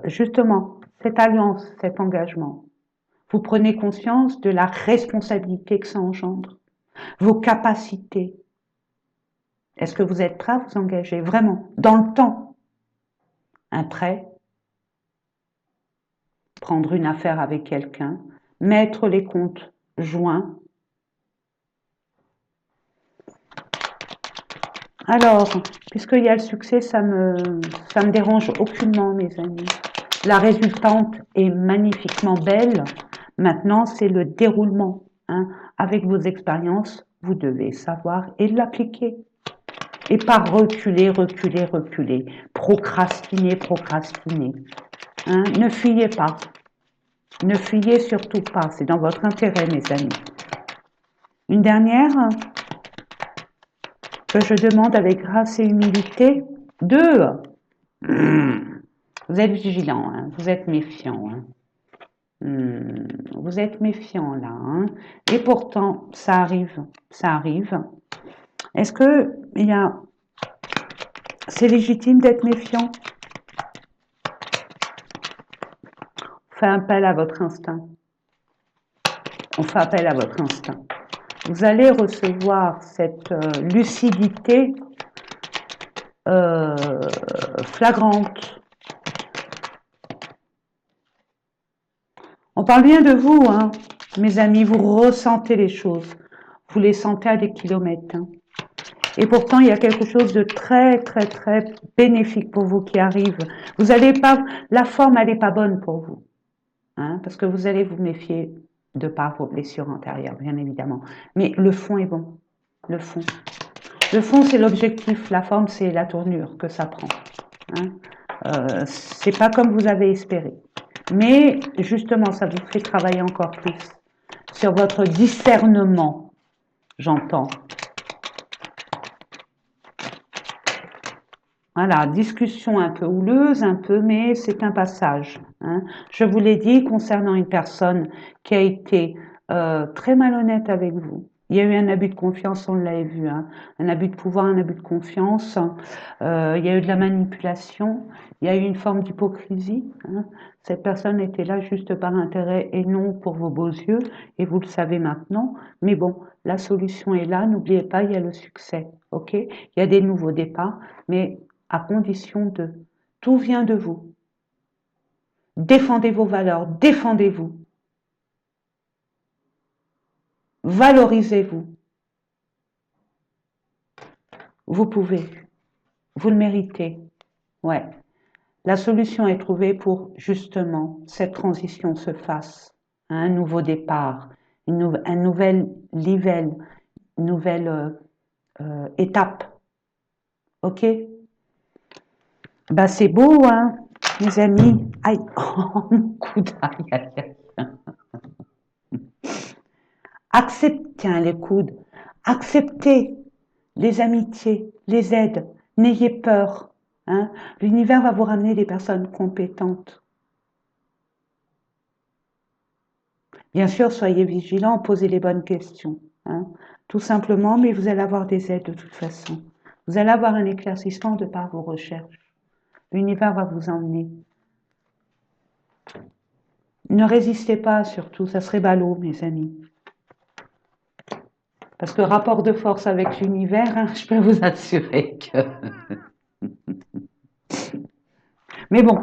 Speaker 1: Justement, cette alliance, cet engagement, vous prenez conscience de la responsabilité que ça engendre, vos capacités. Est-ce que vous êtes prêt à vous engager vraiment dans le temps? Un prêt, prendre une affaire avec quelqu'un, mettre les comptes joints. Alors, puisqu'il y a le succès, ça me dérange aucunement, mes amis. La résultante est magnifiquement belle. Maintenant, c'est le déroulement. Hein. Avec vos expériences, vous devez savoir et l'appliquer. Et pas reculer, reculer, reculer. Procrastiner, procrastiner. Hein. Ne fuyez pas. Ne fuyez surtout pas. C'est dans votre intérêt, mes amis. Une dernière que je demande avec grâce et humilité. 2. Vous êtes vigilant, hein, vous êtes méfiant. Hein. Vous êtes méfiant là. Hein. Et pourtant, ça arrive. Ça arrive. Est-ce que c'est légitime d'être méfiant? On fait appel à votre instinct. On fait appel à votre instinct. Vous allez recevoir cette lucidité flagrante. On parle bien de vous, hein, mes amis, vous ressentez les choses. Vous les sentez à des kilomètres. Hein. Et pourtant, il y a quelque chose de très, très, très bénéfique pour vous qui arrive. Vous allez pas, la forme, elle n'est pas bonne pour vous. Hein, parce que vous allez vous méfier de par vos blessures antérieures, bien évidemment. Mais le fond est bon. Le fond. Le fond, c'est l'objectif. La forme, c'est la tournure que ça prend. Hein. C'est pas comme vous avez espéré. Mais justement, ça vous fait travailler encore plus sur votre discernement, j'entends. Voilà, discussion un peu houleuse, un peu, mais c'est un passage. Hein. Je vous l'ai dit concernant une personne qui a été très malhonnête avec vous. Il y a eu un abus de confiance, on l'avait vu, hein. Un abus de pouvoir, un abus de confiance. Il y a eu de la manipulation, il y a eu une forme d'hypocrisie. Hein. Cette personne était là juste par intérêt et non pour vos beaux yeux, et vous le savez maintenant. Mais bon, la solution est là, n'oubliez pas, il y a le succès. Ok? Il y a des nouveaux départs, mais à condition de... Tout vient de vous. Défendez vos valeurs, défendez-vous. Valorisez-vous. Vous pouvez. Vous le méritez. Ouais. La solution est trouvée pour justement cette transition se fasse. Un nouveau départ, un nouvel level, une nouvelle étape. Ok? Bah c'est beau, hein, mes amis. Aïe, oh, mon coude, aïe, aïe, aïe. Acceptez les coudes, acceptez les amitiés, les aides, n'ayez peur. Hein. L'univers va vous ramener des personnes compétentes. Bien sûr, soyez vigilants, posez les bonnes questions. Hein. Tout simplement, mais vous allez avoir des aides de toute façon. Vous allez avoir un éclaircissement de par vos recherches. L'univers va vous emmener. Ne résistez pas surtout, ça serait ballot, mes amis. Parce que rapport de force avec l'univers, hein, je peux vous assurer que... Mais bon,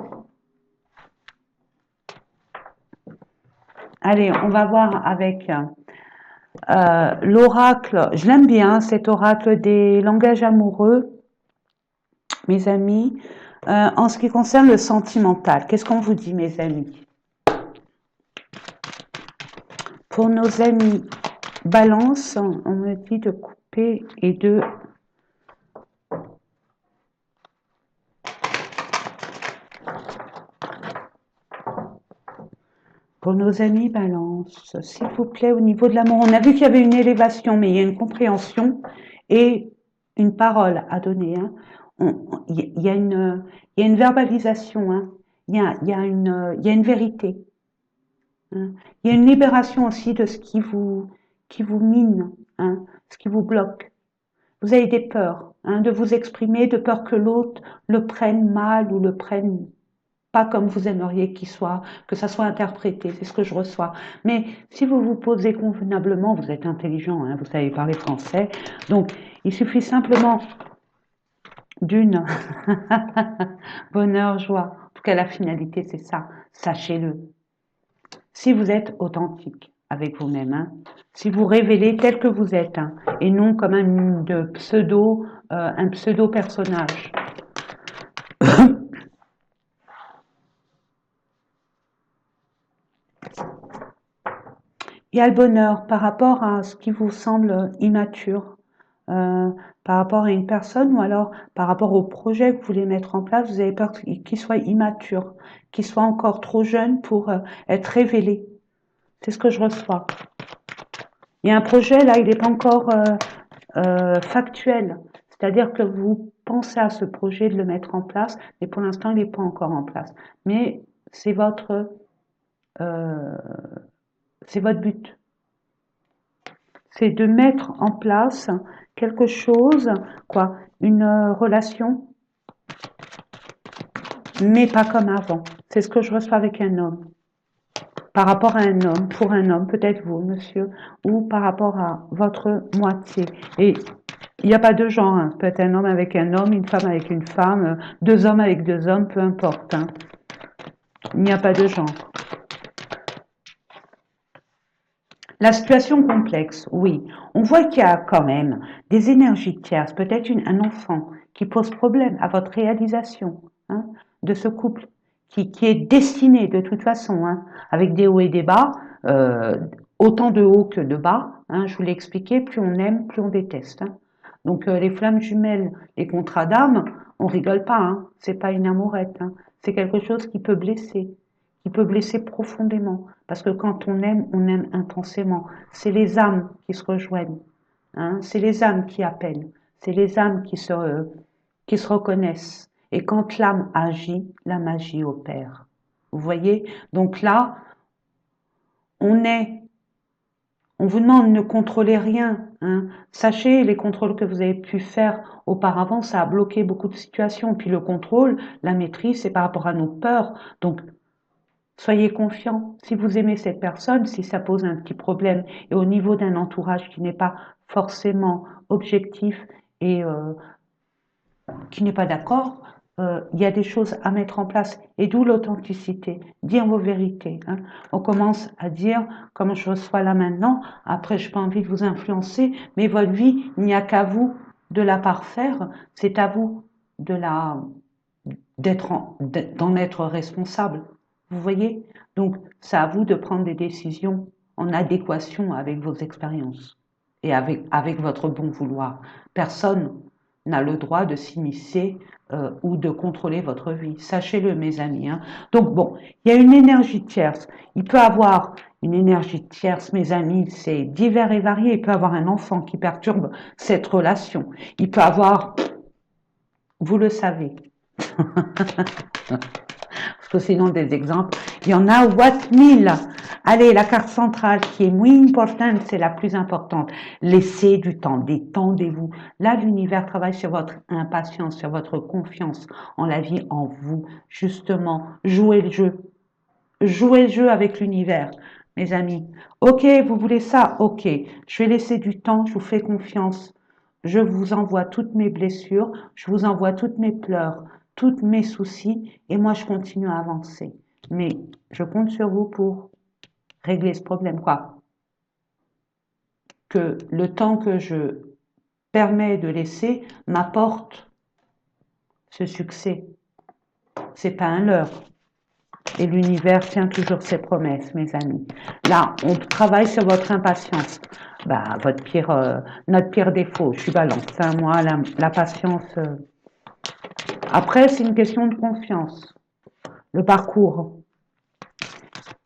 Speaker 1: Allez, on va voir avec l'oracle. Je l'aime bien, cet oracle des langages amoureux, mes amis. En ce qui concerne le sentimental, qu'est-ce qu'on vous dit, mes amis? Pour nos amis Balance, on me dit de couper et de... Pour nos amis Balance, s'il vous plaît, au niveau de l'amour, on a vu qu'il y avait une élévation, mais il y a une compréhension et une parole à donner. Hein. Il y a une verbalisation, hein. Il y a une vérité. Hein. Il y a une libération aussi de ce qui vous mine, hein, ce qui vous bloque. Vous avez des peurs, hein, de vous exprimer, de peur que l'autre le prenne mal ou le prenne pas comme vous aimeriez qu'il soit, que ça soit interprété, c'est ce que je reçois. Mais si vous vous posez convenablement, vous êtes intelligent, hein, vous savez parler français, donc il suffit simplement d'une bonheur, joie. En tout cas, la finalité, c'est ça, sachez-le. Si vous êtes authentique avec vous-même, hein, si vous révélez tel que vous êtes, hein, et non comme un pseudo personnage. Il y a le bonheur par rapport à ce qui vous semble immature, euh, par rapport à une personne ou alors par rapport au projet que vous voulez mettre en place, vous avez peur qu'il soit immature, qu'il soit encore trop jeune pour être révélé. C'est ce que je reçois. Il y a un projet, là, il n'est pas encore factuel. C'est-à-dire que vous pensez à ce projet de le mettre en place, mais pour l'instant, il n'est pas encore en place. Mais euh, c'est votre but. C'est de mettre en place quelque chose, quoi, une relation, mais pas comme avant. C'est ce que je reçois avec un homme. Par rapport à un homme, pour un homme, peut-être vous, monsieur, ou par rapport à votre moitié. Et il n'y a pas de genre, hein. Peut être un homme avec un homme, une femme avec une femme, deux hommes avec deux hommes, peu importe. Hein. Il n'y a pas de genre. La situation complexe, oui. On voit qu'il y a quand même des énergies tierces, peut-être un enfant qui pose problème à votre réalisation, hein, de ce couple qui est destiné de toute façon, hein, avec des hauts et des bas, autant de hauts que de bas. Hein, je vous l'ai expliqué, plus on aime, plus on déteste. Hein. Donc les flammes jumelles, les contrats d'âme, on rigole pas. Hein, c'est pas une amourette. Hein, c'est quelque chose qui peut blesser profondément. Parce que quand on aime intensément. C'est les âmes qui se rejoignent. Hein, c'est les âmes qui appellent. C'est les âmes qui se reconnaissent. Et quand l'âme agit, la magie opère. Vous voyez? Donc là, on est, on vous demande de ne contrôler rien. Hein. Sachez, les contrôles que vous avez pu faire auparavant, ça a bloqué beaucoup de situations. Puis le contrôle, la maîtrise, c'est par rapport à nos peurs. Donc, soyez confiants. Si vous aimez cette personne, si ça pose un petit problème, et au niveau d'un entourage qui n'est pas forcément objectif et qui n'est pas d'accord, il y a des choses à mettre en place. Et d'où l'authenticité, dire vos vérités. Hein. On commence à dire, comme je reçois là maintenant, après je n'ai pas envie de vous influencer, mais votre vie, il n'y a qu'à vous de la parfaire, c'est à vous de la d'en être responsable. Vous voyez? Donc, c'est à vous de prendre des décisions en adéquation avec vos expériences et avec votre bon vouloir. Personne n'a le droit de s'immiscer ou de contrôler votre vie. Sachez-le, mes amis. Hein. Donc, bon, il y a une énergie tierce. Il peut avoir une énergie tierce, mes amis, c'est divers et varié. Il peut avoir un enfant qui perturbe cette relation. Il peut avoir, vous le savez, parce que sinon des exemples, il y en a what mille. Allez, la carte centrale qui est moins importante, c'est la plus importante. Laissez du temps, détendez-vous. Là, l'univers travaille sur votre impatience, sur votre confiance en la vie, en vous. Justement, jouez le jeu. Jouez le jeu avec l'univers, mes amis. Ok, vous voulez ça? Ok, je vais laisser du temps, je vous fais confiance. Je vous envoie toutes mes blessures, je vous envoie toutes mes pleurs, tous mes soucis, et moi je continue à avancer. Mais je compte sur vous pour régler ce problème, quoi. Que le temps que je permets de laisser m'apporte ce succès. C'est pas un leurre. Et l'univers tient toujours ses promesses, mes amis. Là, on travaille sur votre impatience. Bah, notre pire défaut, je suis balance. Hein, moi, la patience. Après, c'est une question de confiance. Le parcours.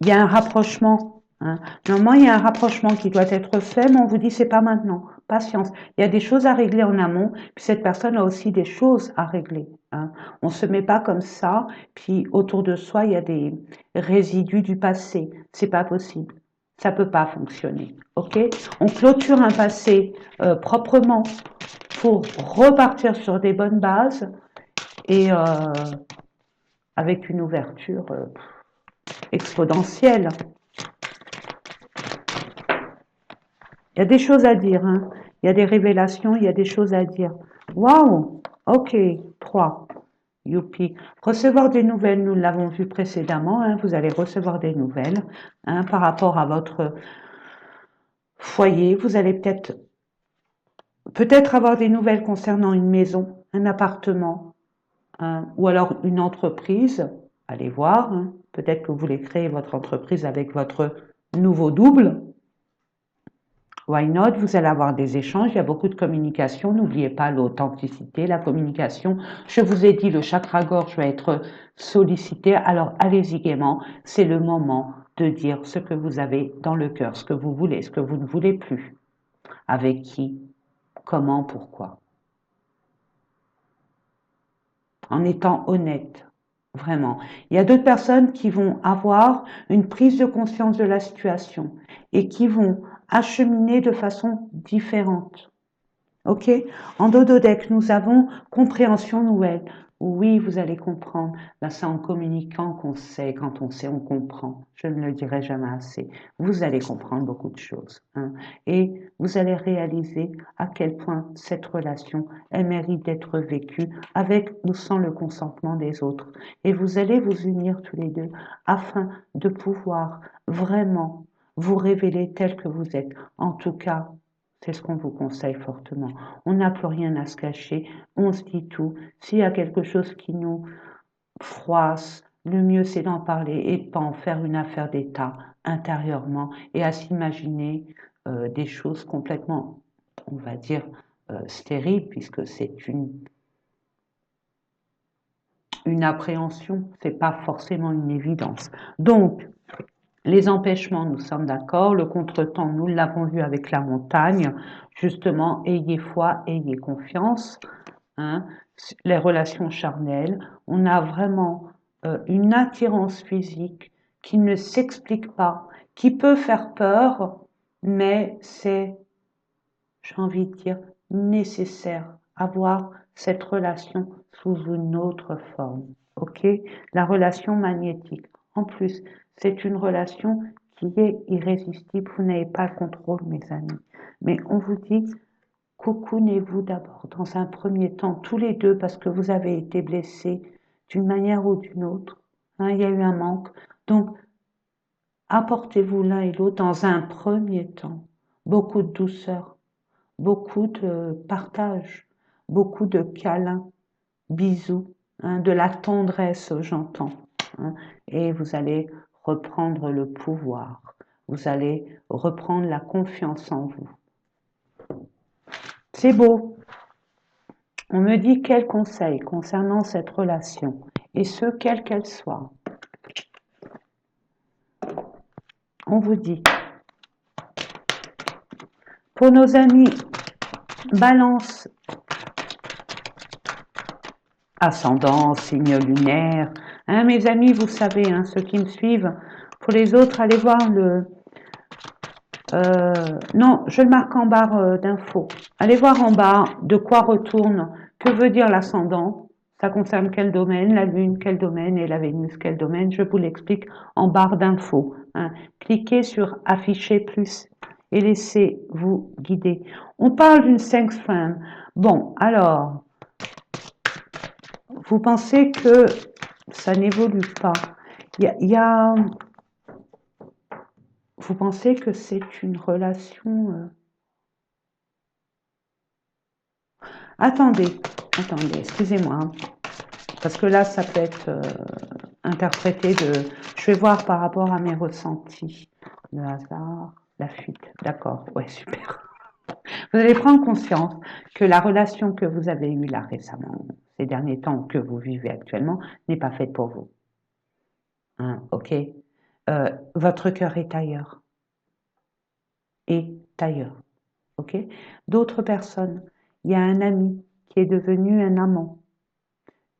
Speaker 1: Il y a un rapprochement. Hein. Normalement, il y a un rapprochement qui doit être fait, mais on vous dit c'est pas maintenant. Patience. Il y a des choses à régler en amont, puis cette personne a aussi des choses à régler. Hein. On se met pas comme ça, puis autour de soi, il y a des résidus du passé. C'est pas possible. Ça peut pas fonctionner. Ok? On clôture un passé proprement pour repartir sur des bonnes bases et avec une ouverture exponentielle. Il y a des choses à dire, hein. Il y a des révélations, il y a des choses à dire. Waouh! Ok, 3. Youpi. Recevoir des nouvelles, nous l'avons vu précédemment, hein, vous allez recevoir des nouvelles hein, par rapport à votre foyer. Vous allez peut-être avoir des nouvelles concernant une maison, un appartement, hein, ou alors une entreprise. Allez voir, hein. Peut-être que vous voulez créer votre entreprise avec votre nouveau double. Why not? Vous allez avoir des échanges, il y a beaucoup de communication. N'oubliez pas l'authenticité, la communication. Je vous ai dit, le chakra-gorge va être sollicité. Alors, allez-y gaiement. C'est le moment de dire ce que vous avez dans le cœur, ce que vous voulez, ce que vous ne voulez plus. Avec qui? Comment? Pourquoi? En étant honnête. Vraiment. Il y a d'autres personnes qui vont avoir une prise de conscience de la situation et qui vont acheminer de façon différente. Ok? En dodo-deck, nous avons compréhension nouvelle. Oui, vous allez comprendre. Là, c'est en communiquant qu'on sait. Quand on sait, on comprend. Je ne le dirai jamais assez. Vous allez comprendre beaucoup de choses. Hein? Et vous allez réaliser à quel point cette relation, elle mérite d'être vécue avec ou sans le consentement des autres. Et vous allez vous unir tous les deux afin de pouvoir vraiment vous révéler tel que vous êtes. En tout cas, c'est ce qu'on vous conseille fortement. On n'a plus rien à se cacher, on se dit tout. S'il y a quelque chose qui nous froisse, le mieux c'est d'en parler et de pas en faire une affaire d'État intérieurement et à s'imaginer des choses complètement, on va dire, stériles puisque c'est une appréhension, c'est pas forcément une évidence. Donc, les empêchements, nous sommes d'accord. Le contretemps, nous l'avons vu avec la montagne. Justement, ayez foi, ayez confiance. Hein. Les relations charnelles, on a vraiment une attirance physique qui ne s'explique pas, qui peut faire peur, mais c'est, j'ai envie de dire, nécessaire avoir cette relation sous une autre forme. Ok? La relation magnétique. En plus, c'est une relation qui est irrésistible. Vous n'avez pas le contrôle, mes amis. Mais on vous dit, cocoonez-vous d'abord, dans un premier temps, tous les deux, parce que vous avez été blessés d'une manière ou d'une autre. Hein, il y a eu un manque. Donc, apportez-vous l'un et l'autre dans un premier temps. Beaucoup de douceur, beaucoup de partage, beaucoup de câlins, bisous, hein, de la tendresse, j'entends. Hein, et vous allez reprendre le pouvoir. Vous allez reprendre la confiance en vous. C'est beau. On me dit quel conseil concernant cette relation, et ce, quelle qu'elle soit. On vous dit, pour nos amis Balance, ascendant, signe lunaire, hein, mes amis, vous savez, hein, ceux qui me suivent, pour les autres, allez voir le... non, je le marque en barre d'infos. Allez voir en bas de quoi retourne, que veut dire l'ascendant, ça concerne quel domaine, la Lune, quel domaine, et la Vénus, quel domaine, je vous l'explique en barre d'infos. Hein. Cliquez sur afficher plus et laissez-vous guider. On parle d'une cinq femme. Bon, alors, vous pensez que ça n'évolue pas. vous pensez que c'est une relation... Attendez, attendez, excusez-moi, hein, parce que là, ça peut être interprété de... Je vais voir par rapport à mes ressentis. Le hasard, la fuite, d'accord, ouais, super. Vous allez prendre conscience que la relation que vous avez eue là récemment, ces derniers temps que vous vivez actuellement, n'est pas faite pour vous. Hein, ok. Votre cœur est ailleurs. Est ailleurs. Ok. D'autres personnes. Il y a un ami qui est devenu un amant.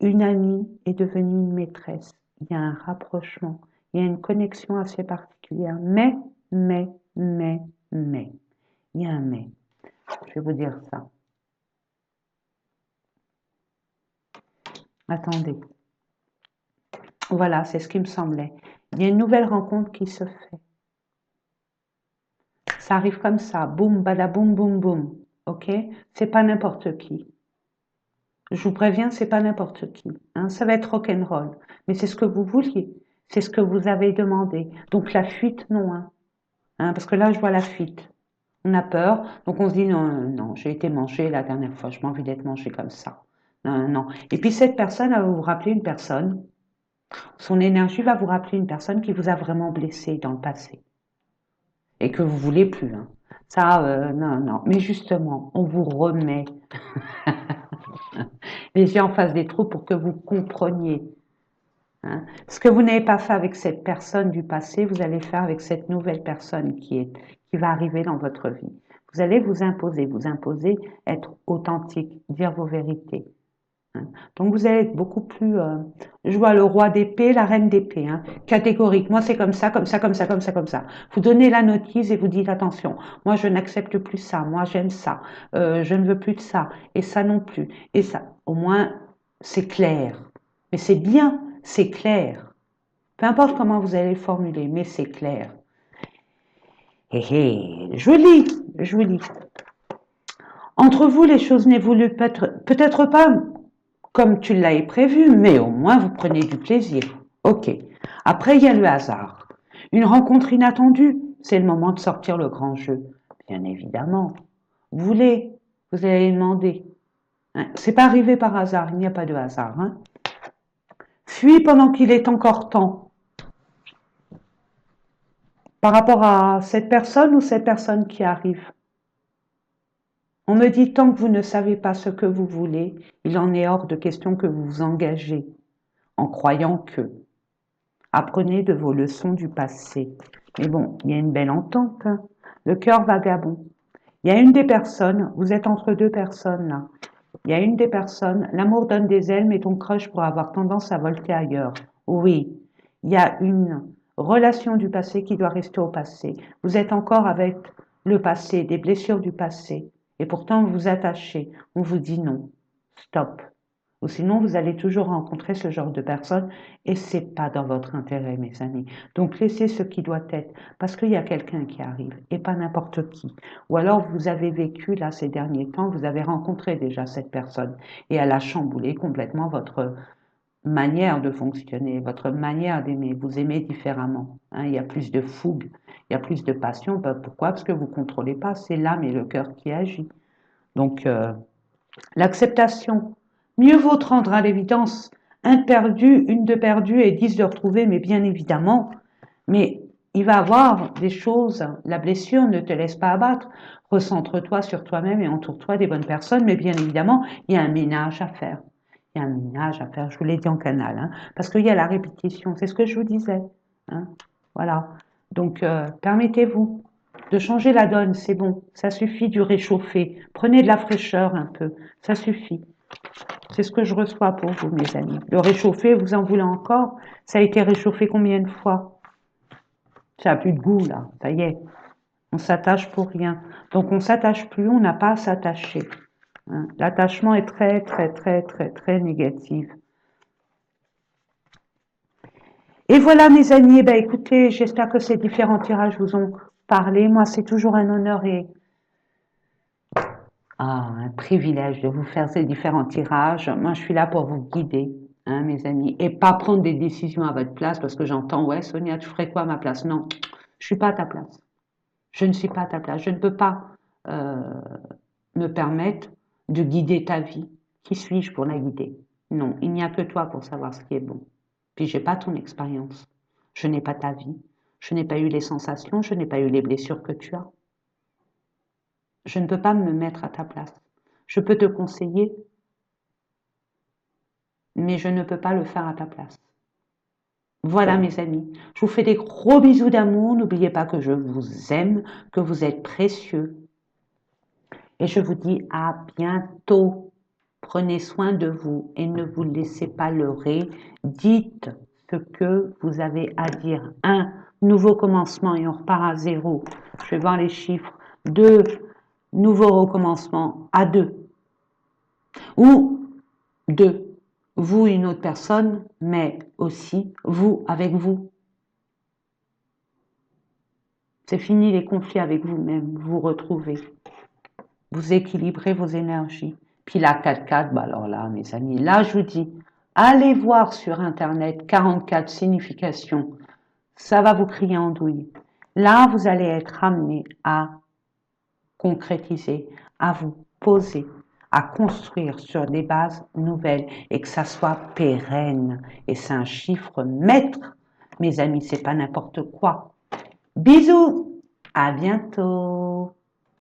Speaker 1: Une amie est devenue une maîtresse. Il y a un rapprochement. Il y a une connexion assez particulière. Mais. Il y a un mais. Je vais vous dire ça. Attendez. Voilà, c'est ce qui me semblait. Il y a une nouvelle rencontre qui se fait. Ça arrive comme ça, boum, badaboum, boum, boum. Ok? C'est pas n'importe qui. Je vous préviens, c'est pas n'importe qui. Hein? Ça va être rock'n'roll. Mais c'est ce que vous vouliez. C'est ce que vous avez demandé. Donc la fuite, non. Hein? Parce que là, je vois la fuite. On a peur. Donc on se dit, non, non, j'ai été mangé la dernière fois. Je m'en envie d'être mangé comme ça. Non, non. Et puis cette personne, elle va vous rappeler une personne. Son énergie va vous rappeler une personne qui vous a vraiment blessé dans le passé. Et que vous voulez plus. Hein. Ça, non, non. Mais justement, on vous remet les yeux en face des trous pour que vous compreniez. Hein. Ce que vous n'avez pas fait avec cette personne du passé, vous allez faire avec cette nouvelle personne qui va arriver dans votre vie. Vous allez vous imposer, être authentique, dire vos vérités. Hein. Donc vous allez être beaucoup plus, je vois le roi d'épée, la reine d'épée, hein, catégorique. Moi c'est comme ça, comme ça, comme ça, comme ça, comme ça. Vous donnez la notice et vous dites attention, moi je n'accepte plus ça, moi j'aime ça, je ne veux plus de ça, et ça non plus, et ça. Au moins c'est clair. Mais c'est bien, c'est clair. Peu importe comment vous allez le formuler, mais c'est clair. Hé hé, je vous lis. Entre vous, les choses n'évoluent peut-être pas comme tu l'avais prévu, mais au moins vous prenez du plaisir. Ok. Après, il y a le hasard. Une rencontre inattendue, c'est le moment de sortir le grand jeu. Bien évidemment. Vous voulez, vous allez demander. Hein, c'est pas arrivé par hasard, il n'y a pas de hasard. Hein. Fuis pendant qu'il est encore temps. Par rapport à cette personne ou cette personne qui arrive. On me dit tant que vous ne savez pas ce que vous voulez, il en est hors de question que vous vous engagez en croyant que. Apprenez de vos leçons du passé. Mais bon, il y a une belle entente. Hein. Le cœur vagabond. Il y a une des personnes, vous êtes entre deux personnes là. Il y a une des personnes, l'amour donne des ailes, mais ton crush pourrait avoir tendance à volter ailleurs. Oui, il y a une relation du passé qui doit rester au passé. Vous êtes encore avec le passé, des blessures du passé. Et pourtant, vous vous attachez. On vous dit non. Stop. Ou sinon, vous allez toujours rencontrer ce genre de personnes et c'est pas dans votre intérêt, mes amis. Donc, laissez ce qui doit être parce qu'il y a quelqu'un qui arrive et pas n'importe qui. Ou alors, vous avez vécu là ces derniers temps, vous avez rencontré déjà cette personne et elle a chamboulé complètement votre manière de fonctionner, votre manière d'aimer. Vous aimez différemment. Hein, il y a plus de fougue, il y a plus de passion. Pourquoi? Parce que vous contrôlez pas. C'est l'âme et le cœur qui agit. Donc, l'acceptation. Mieux vaut te rendre à l'évidence. Un de perdu, une de perdue et 10 de retrouvés, mais bien évidemment. Mais il va y avoir des choses. La blessure ne te laisse pas abattre. Recentre-toi sur toi-même et entoure-toi des bonnes personnes. Mais bien évidemment, il y a un ménage à faire. Il y a un ménage à faire, je vous l'ai dit en canal. Hein, parce qu'il y a la répétition. C'est ce que je vous disais. Hein, voilà. Donc, permettez-vous de changer la donne, c'est bon. Ça suffit du réchauffer. Prenez de la fraîcheur un peu. Ça suffit. C'est ce que je reçois pour vous, mes amis. Le réchauffer, vous en voulez encore? Ça a été réchauffé combien de fois? Ça n'a plus de goût, là. Ça y est. On s'attache pour rien. Donc, on s'attache plus, on n'a pas à s'attacher. Hein. L'attachement est très, très, très, très, très négatif. Et voilà, mes amis. Eh ben, écoutez, j'espère que ces différents tirages vous ont parlé. Moi, c'est toujours un honneur et un privilège de vous faire ces différents tirages. Moi, je suis là pour vous guider, hein, mes amis, et pas prendre des décisions à votre place parce que j'entends, ouais, Sonia, tu ferais quoi à ma place? Non, Je suis pas à ta place. Je ne suis pas à ta place. Je ne peux pas euh, me permettre de guider ta vie. Qui suis-je pour la guider? Non, il n'y a que toi pour savoir ce qui est bon. Puis j'ai pas ton expérience. Je n'ai pas ta vie. Je n'ai pas eu les sensations, je n'ai pas eu les blessures que tu as. Je ne peux pas me mettre à ta place. Je peux te conseiller, mais je ne peux pas le faire à ta place. Voilà mes amis, je vous fais des gros bisous d'amour. N'oubliez pas que je vous aime, que vous êtes précieux. Et je vous dis à bientôt. Prenez soin de vous et ne vous laissez pas leurrer. Dites ce que vous avez à dire. 1, nouveau commencement et on repart à 0. Je vais voir les chiffres. 2, nouveau recommencement à 2. Ou 2, vous une autre personne, mais aussi vous avec vous. C'est fini les conflits avec vous-même, vous retrouvez. Vous équilibrez vos énergies. Puis la 4-4, bah alors là, mes amis, là je vous dis, allez voir sur Internet 44 significations. Ça va vous crier en douille. Là, vous allez être amené à concrétiser, à vous poser, à construire sur des bases nouvelles et que ça soit pérenne. Et c'est un chiffre maître. Mes amis, c'est pas n'importe quoi. Bisous, à bientôt.